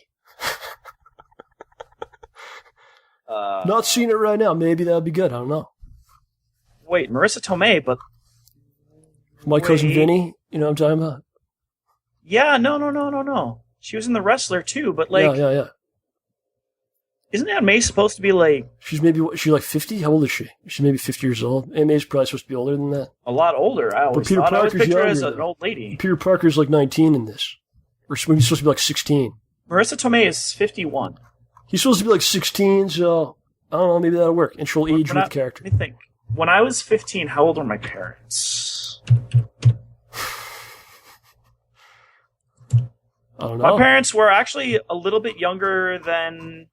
Not seeing it right now. Maybe that'll be good. I don't know. Wait, Marissa Tomei, but... My cousin Vinny, you know what I'm talking about? Yeah, no. She was in The Wrestler, too, but like... Yeah. Isn't Aunt May supposed to be like... She's like 50? How old is she? She's maybe 50 years old. Aunt May's probably supposed to be older than that. A lot older. I always picture her as an old lady. Peter Parker's like 19 in this. Or maybe he's supposed to be like 16. Marissa Tomei is 51. He's supposed to be like 16, so... I don't know, maybe that'll work. And she'll age with the character. Let me think. When I was 15, how old were my parents? I don't know. My parents were actually a little bit younger than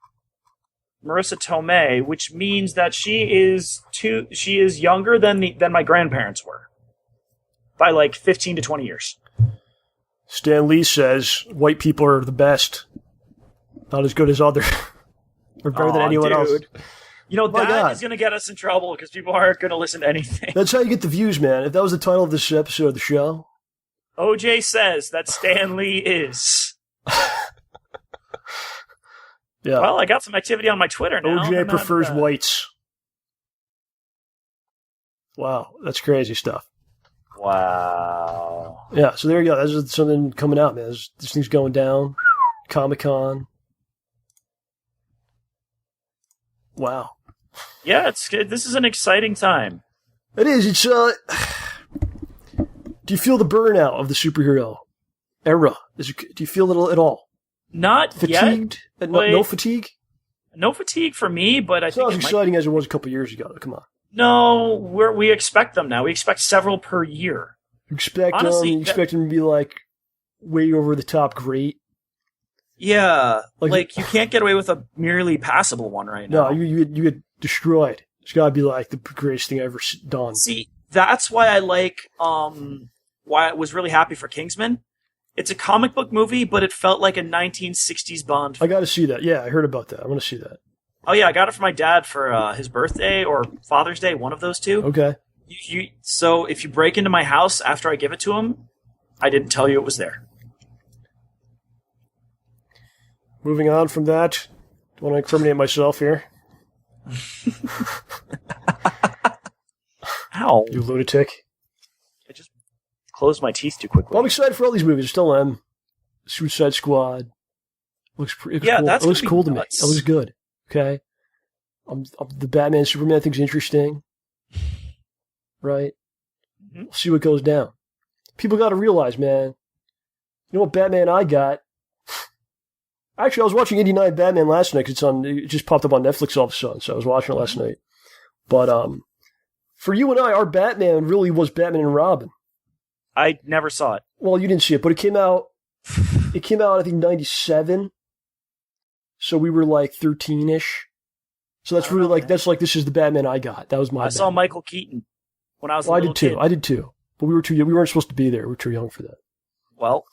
Marissa Tomei, which means that she is younger than my grandparents were. By like 15 to 20 years. Stan Lee says white people are the best. Not as good as other. Or better than anyone else. You know, that is going to get us in trouble because people aren't going to listen to anything. That's how you get the views, man. If that was the title of this episode of the show. OJ says that Stan Lee is. Yeah. Well, I got some activity on my Twitter now. OJ prefers whites. Wow, that's crazy stuff. Wow. Yeah, so there you go. That's something coming out, man. This thing's going down. Comic-Con. Wow. Yeah, it's good. This is an exciting time. It is. It's do you feel the burnout of the superhero era? Do you feel it at all? Not fatigued? yet. No fatigue? No fatigue for me, but it's not as exciting as it was a couple years ago. Come on. No, we expect them now. We expect several per year. You expect them to be like way over the top great. Yeah, like you can't get away with a merely passable one right now. No, you get destroyed. It's got to be like the greatest thing ever done. See, that's why I like why I was really happy for Kingsman. It's a comic book movie, but it felt like a 1960s Bond film. I got to see that. Yeah, I heard about that. I want to see that. Oh yeah, I got it for my dad for his birthday or Father's Day, one of those two. Okay. So if you break into my house after I give it to him, I didn't tell you it was there. Moving on from that, do I want to incriminate myself here? Ow. You lunatic. I just closed my teeth too quickly. Well, I'm excited for all these movies. I still am. Suicide Squad. Looks cool. That's it looks cool to me. nuts. It looks good. Okay. The Batman Superman thing's interesting. Right? Mm-hmm. We'll see what goes down. People got to realize, man. You know what Batman I got? Actually, I was watching 89 Batman last night because it just popped up on Netflix all of a sudden, so I was watching it last night. But for you and I, our Batman really was Batman and Robin. I never saw it. Well, you didn't see it, but it came out, I think, 97. So we were like 13-ish. So that's really like, this is the Batman I got. That was my I saw Michael Keaton when I was a I little did too. kid. I did too. But we were too young. We weren't supposed to be there. We were too young for that. Well,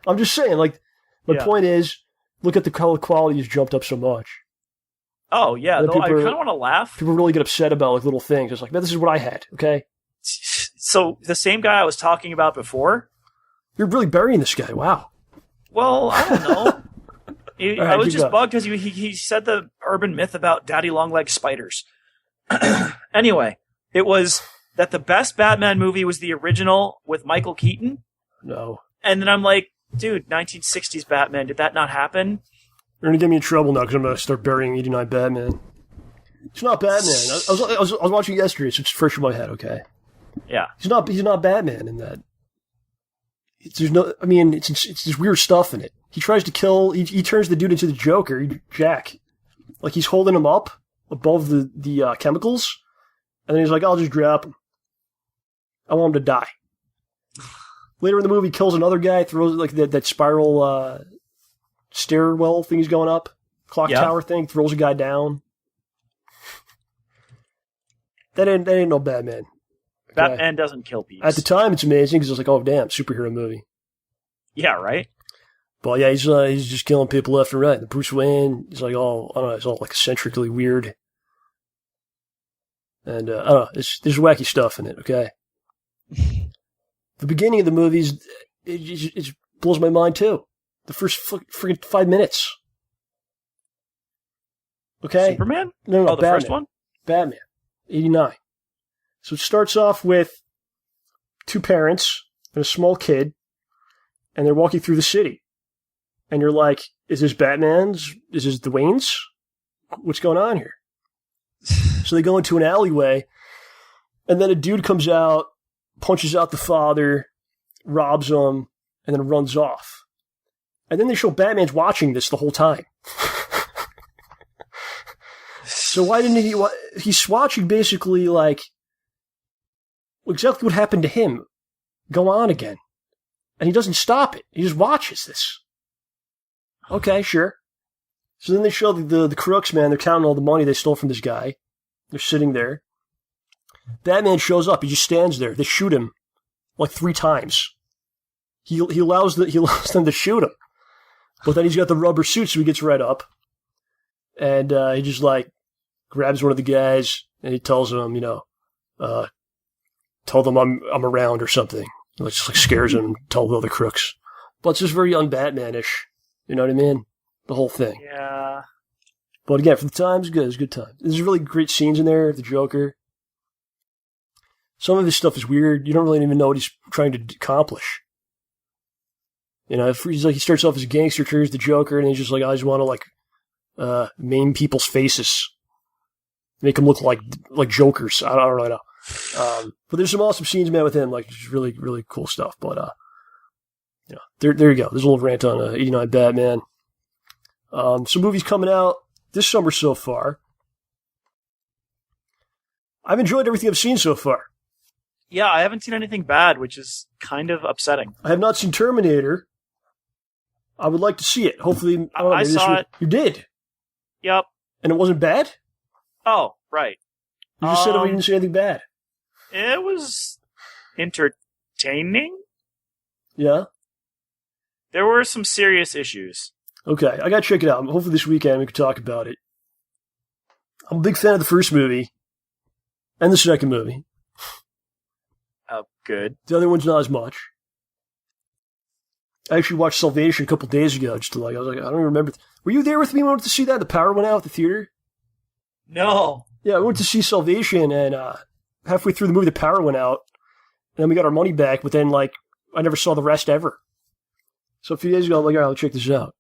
I'm just saying, like, my point is, look at the color quality has jumped up so much. oh yeah, And though I people kind of want to laugh. People really get upset about like little things. It's like, man, this is what I had, okay? So the same guy I was talking about before. You're really burying this guy. Wow. Well, I don't know. All right, I was keep just going. bugged because he said the urban myth about daddy long leg spiders. Anyway, it was that the best Batman movie was the original with Michael Keaton. No. And then I'm like, dude, 1960s Batman, did that not happen? You're going to get me in trouble now because I'm going to start burying 89 Batman. It's not Batman. I was watching it yesterday, so it's fresh in my head, okay? Yeah. He's not Batman in that. It's this weird stuff in it. He tries to kill, he turns the dude into the Joker, Jack. Like he's holding him up above the chemicals, and then he's like, I'll just drop him. I want him to die. Later in the movie, he kills another guy, throws like that spiral stairwell thing he's going up, clock tower thing, throws a guy down. That ain't no Batman. Okay. Batman doesn't kill people. At the time, it's amazing because it's like, oh damn, superhero movie. Yeah, right? But yeah, he's just killing people left and right. The Bruce Wayne, he's like all, I don't know, it's all like eccentrically weird. And, I don't know, there's wacky stuff in it, okay? The beginning of the movies, it blows my mind too. The first freaking 5 minutes. Okay? Superman? No, the Batman. first one? Batman. 89. So it starts off with two parents and a small kid, and they're walking through the city. And you're like, is this Batman's? Is this the Waynes? What's going on here? So they go into an alleyway, and then a dude comes out, punches out the father, robs him, and then runs off. And then they show Batman's watching this the whole time. So why didn't he... He's watching basically like exactly what happened to him go on again. And he doesn't stop it. He just watches this. Okay, sure. So then they show the crooks, man. They're counting all the money they stole from this guy. They're sitting there. Batman shows up. He just stands there. They shoot him like 3 times. He allows them to shoot him. But then he's got the rubber suit, so he gets right up. And he just like grabs one of the guys and he tells them, tell them I'm around or something. Like, just like scares him, tell the other crooks. But it's just very un-Batman-ish. You know what I mean? The whole thing. Yeah. But again, for the time, it's good. It's a good time. There's really great scenes in there. The Joker. Some of his stuff is weird. You don't really even know what he's trying to accomplish. He's like, he starts off as a gangster, turns the Joker, and he's just like, I just want to maim people's faces, make them look like jokers. I don't really know. But there's some awesome scenes, man, with him, like just really, really cool stuff. But there you go. There's a little rant on 89 Batman. Some movies coming out this summer so far. I've enjoyed everything I've seen so far. Yeah, I haven't seen anything bad, which is kind of upsetting. I have not seen Terminator. I would like to see it. Hopefully, I saw it. You did? Yep. And it wasn't bad? Oh, right. You just said we didn't see anything bad. It was entertaining. Yeah? There were some serious issues. Okay, I gotta check it out. Hopefully this weekend we can talk about it. I'm a big fan of the first movie. And the second movie. Oh, good. The other one's not as much. I actually watched Salvation a couple days ago. I was like, I don't even remember. Were you there with me when we went to see that? The power went out at the theater? No. Yeah, we went to see Salvation, and halfway through the movie, the power went out. And then we got our money back, but then, like, I never saw the rest ever. So a few days ago, I'm like, all right, I'll check this out.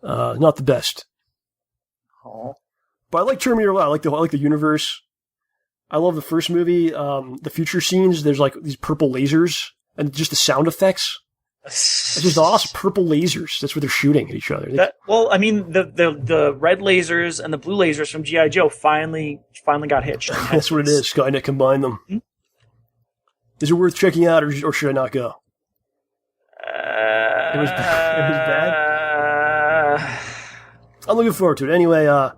Not the best. Oh. But I like Terminator a lot. I like the universe. I love the first movie. The future scenes, there's, like, these purple lasers. And just the sound effects. It's just awesome. Purple lasers. That's what they're shooting at each other. The red lasers and the blue lasers from G.I. Joe finally got hitched. That's what it is. Skynet combined them. Hmm? Is it worth checking out, or should I not go? It was bad. I'm looking forward to it. Anyway, all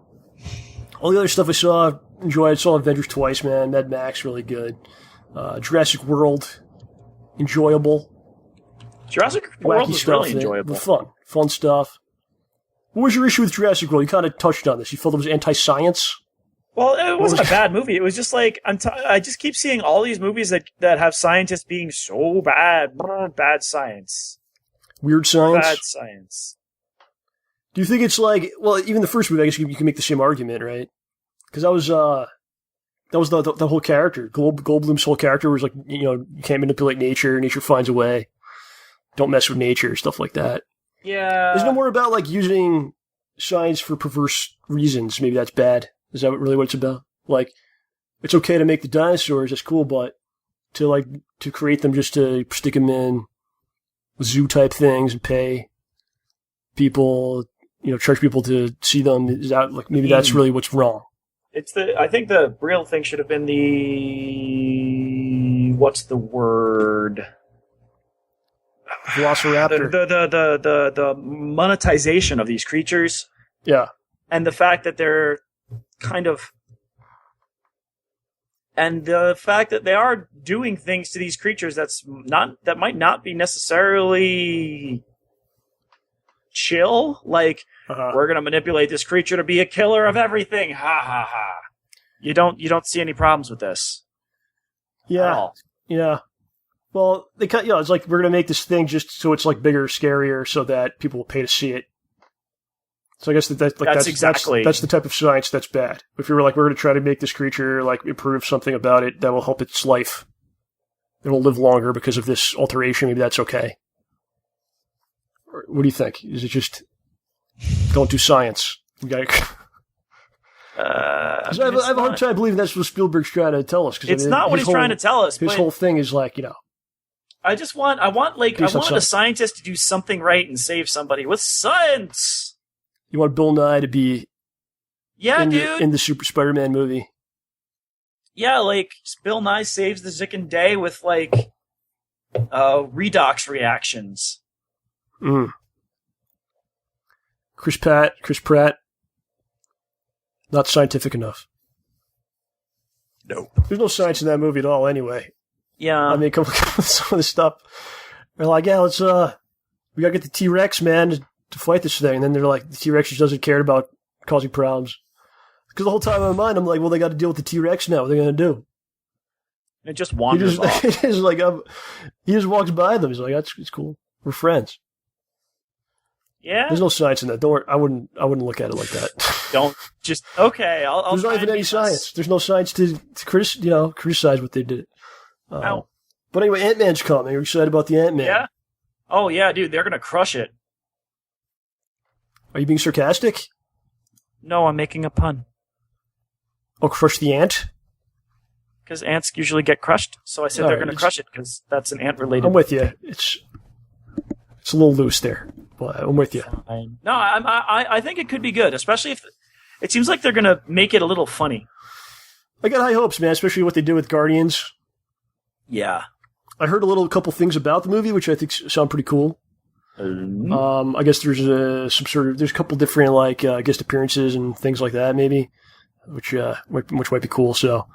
the other stuff I saw, enjoyed. I saw Avengers twice, man. Mad Max, really good. Jurassic World, enjoyable. Jurassic World was stuff, really enjoyable. Fun stuff. What was your issue with Jurassic World? You kind of touched on this. You felt it was anti-science? Well, it wasn't a bad movie. It was just like, I just keep seeing all these movies that have scientists being so bad. Bad science. Weird science? Bad science. Do you think it's like, well, even the first movie, I guess you can make the same argument, right? Because that was the whole character. Goldblum's whole character was like, you can't manipulate nature. Nature finds a way. Don't mess with nature, stuff like that. Yeah. There's no more about like using science for perverse reasons. Maybe that's bad. Is that really what it's about? Like, it's okay to make the dinosaurs, that's cool, but to create them just to stick them in zoo type things and pay people, charge people to see them, is that like, maybe that's really what's wrong? I think the real thing should have been what's the word? Velociraptor. The monetization of these creatures. Yeah. And the fact that they're and the fact that they are doing things to these creatures that might not be necessarily chill. Like, we're going to manipulate this creature to be a killer of everything. Ha ha ha. You don't see any problems with this. Yeah. Yeah. Well, it's like we're going to make this thing just so it's like bigger, scarier, so that people will pay to see it. So I guess that's the type of science that's bad. If you were like, we're going to try to make this creature like improve something about it that will help its life, it will live longer because of this alteration. Maybe that's okay. Or what do you think? Is it just don't do science? We got. I have a hard time believing that's what Spielberg's trying to tell us. It's not what he's trying to tell us. His whole thing is like, I want a scientist to do something right and save somebody with science. You want Bill Nye to be dude. In the Super Spider-Man movie. Yeah, like Bill Nye saves the Zicken Day with like redox reactions. Chris Pratt. Not scientific enough. No. There's no science in that movie at all anyway. Yeah. I mean, come with some of the stuff. They're like, yeah, let's, we gotta get the T-Rex, man, to fight this thing. And then they're like, the T-Rex just doesn't care about causing problems. Because the whole time in my mind, I'm like, well, they gotta deal with the T-Rex now. What are they gonna do? It just wanders off. It is like, he just walks by them. He's like, it's cool. We're friends. Yeah. There's no science in that. Don't worry. I wouldn't look at it like that. Okay. There's not even any science. There's no science to criticize what they did. But anyway, Ant-Man's coming. Are you excited about the Ant-Man? Yeah. Oh yeah, dude. They're gonna crush it. Are you being sarcastic? No, I'm making a pun. Oh, crush the ant? Because ants usually get crushed, so I said they're gonna crush it because that's an ant-related. I'm with you. It's a little loose there. But I'm with you. No, I think it could be good, especially if it seems like they're gonna make it a little funny. I got high hopes, man, especially what they did with Guardians. Yeah. I heard a couple things about the movie, which I think sound pretty cool. I guess there's there's a couple different like guest appearances and things like that, maybe, which might be cool. So,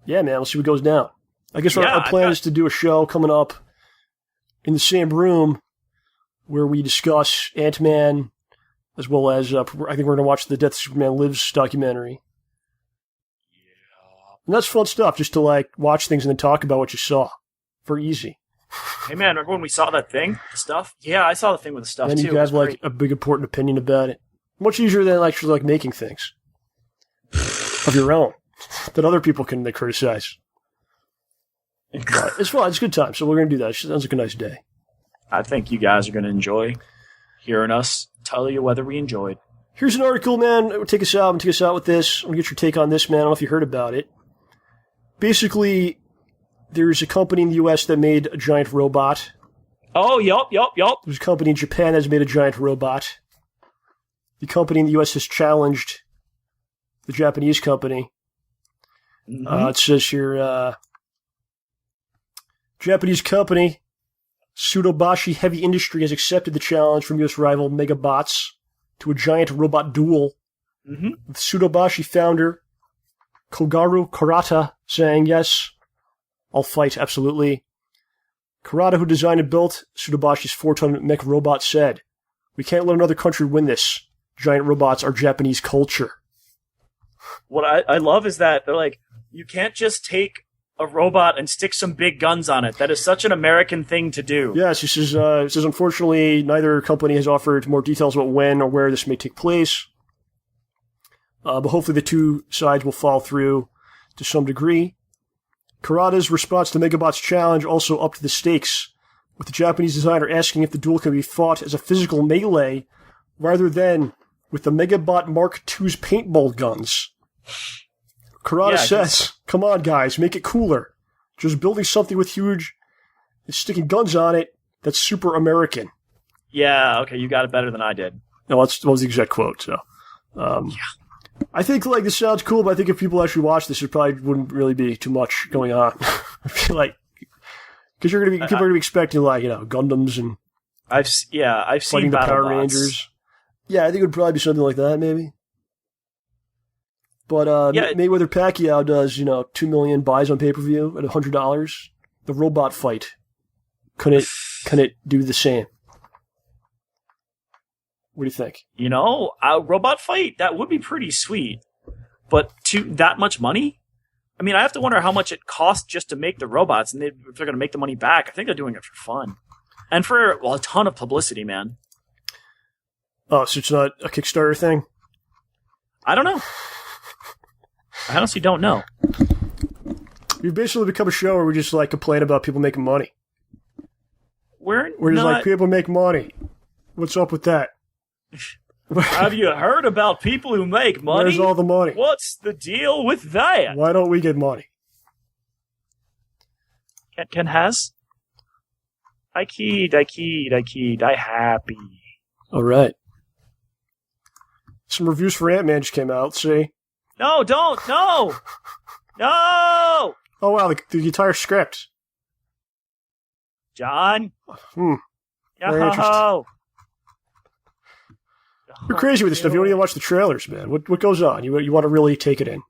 yeah, man, we'll see what goes down. I guess our plan is to do a show coming up in the same room where we discuss Antman, as well as I think we're going to watch the Death of Superman Lives documentary. And that's fun stuff, just to like watch things and then talk about what you saw. Very easy. Hey man, remember when we saw that thing? The stuff? Yeah, I saw the thing with the stuff and too. And you have like a big important opinion about it. Much easier than actually like making things of your own that other people can criticize. But it's fun. It's a good time. So we're going to do that. It sounds like a nice day. I think you guys are going to enjoy hearing us tell you whether we enjoyed. Here's an article, man. We'll take us out with this. I'm going to get your take on this, man. I don't know if you heard about it. Basically, there's a company in the U.S. that made a giant robot. Oh, yup. There's a company in Japan that's made a giant robot. The company in the U.S. has challenged the Japanese company. Mm-hmm. It says here, Japanese company Tsudobashi Heavy Industry has accepted the challenge from U.S. rival Megabots to a giant robot duel. Mm-hmm. With Tsudobashi founder Kogaru Karata saying, yes, I'll fight, absolutely. Karata, who designed and built Tsudobashi's 4-ton mech robot, said, we can't let another country win this. Giant robots are Japanese culture. What I love is that they're like, you can't just take a robot and stick some big guns on it. That is such an American thing to do. Yes, it says unfortunately, neither company has offered more details about when or where this may take place. But hopefully the two sides will follow through to some degree. Karata's response to Megabot's challenge also upped the stakes, with the Japanese designer asking if the duel can be fought as a physical melee rather than with the Megabot Mark II's paintball guns. Karata says, come on guys, make it cooler. Just building something with huge, sticking guns on it, that's super American. Yeah, okay, you got it better than I did. No, that was the exact quote, so. I think, like, this sounds cool, but I think if people actually watch this, there probably wouldn't really be too much going on. I feel like, because people are going to be expecting, like, Gundams and I've seen fighting the Power Rangers. Yeah, I think it would probably be something like that, maybe. But Mayweather Pacquiao does, 2 million buys on pay-per-view at $100. The robot fight, can it do the same? What do you think? A robot fight, that would be pretty sweet. But that much money? I mean, I have to wonder how much it costs just to make the robots, and if they're going to make the money back. I think they're doing it for fun. And for, a ton of publicity, man. Oh, so it's not a Kickstarter thing? I don't know. I honestly don't know. We've basically become a show where we just, complain about people making money. We're just people make money. What's up with that? Have you heard about people who make money? Where's all the money? What's the deal with that? Why don't we get money? Ken has? I keyed. I happy. All right. Some reviews for Antman just came out. Let's see. No, don't. No. No. Oh, wow. The entire script. John. Very interesting. You're crazy with this stuff. You don't even watch the trailers, man. What goes on? You want to really take it in?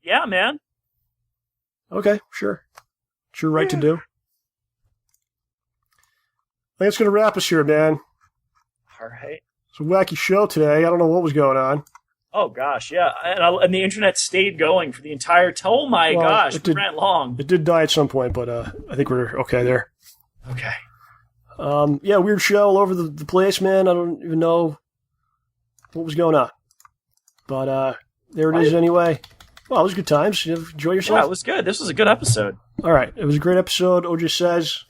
Yeah, man. Okay, sure. It's your right to do. I think it's going to wrap us here, man. All right. It's a wacky show today. I don't know what was going on. Oh, gosh, yeah. And the internet stayed going for the entire... Oh, my gosh. We ran long. It did die at some point, but I think we're okay there. Okay. Weird show all over the place, man. I don't even know what was going on. But there it is anyway. Well, it was good times. You enjoy yourself? Yeah, it was good. This was a good episode. All right. It was a great episode. OJ says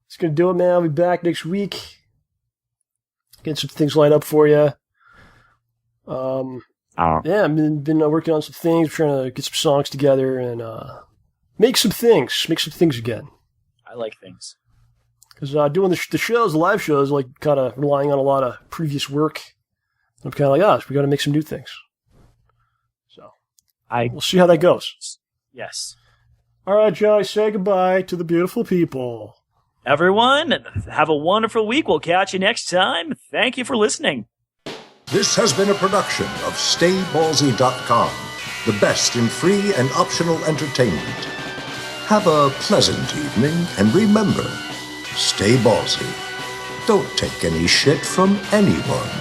it's going to do it, man. I'll be back next week. Get some things lined up for you. I've been working on some things. We're trying to get some songs together and make some things. Make some things again. I like things. Because doing the shows, the live shows, kind of relying on a lot of previous work. I'm kind of like, we got to make some new things. So we'll see how that goes. Yes. All right, Johnny, say goodbye to the beautiful people. Everyone, have a wonderful week. We'll catch you next time. Thank you for listening. This has been a production of STAYBALLSY.com, the best in free and optional entertainment. Have a pleasant evening, and remember, stay ballsy. Don't take any shit from anyone.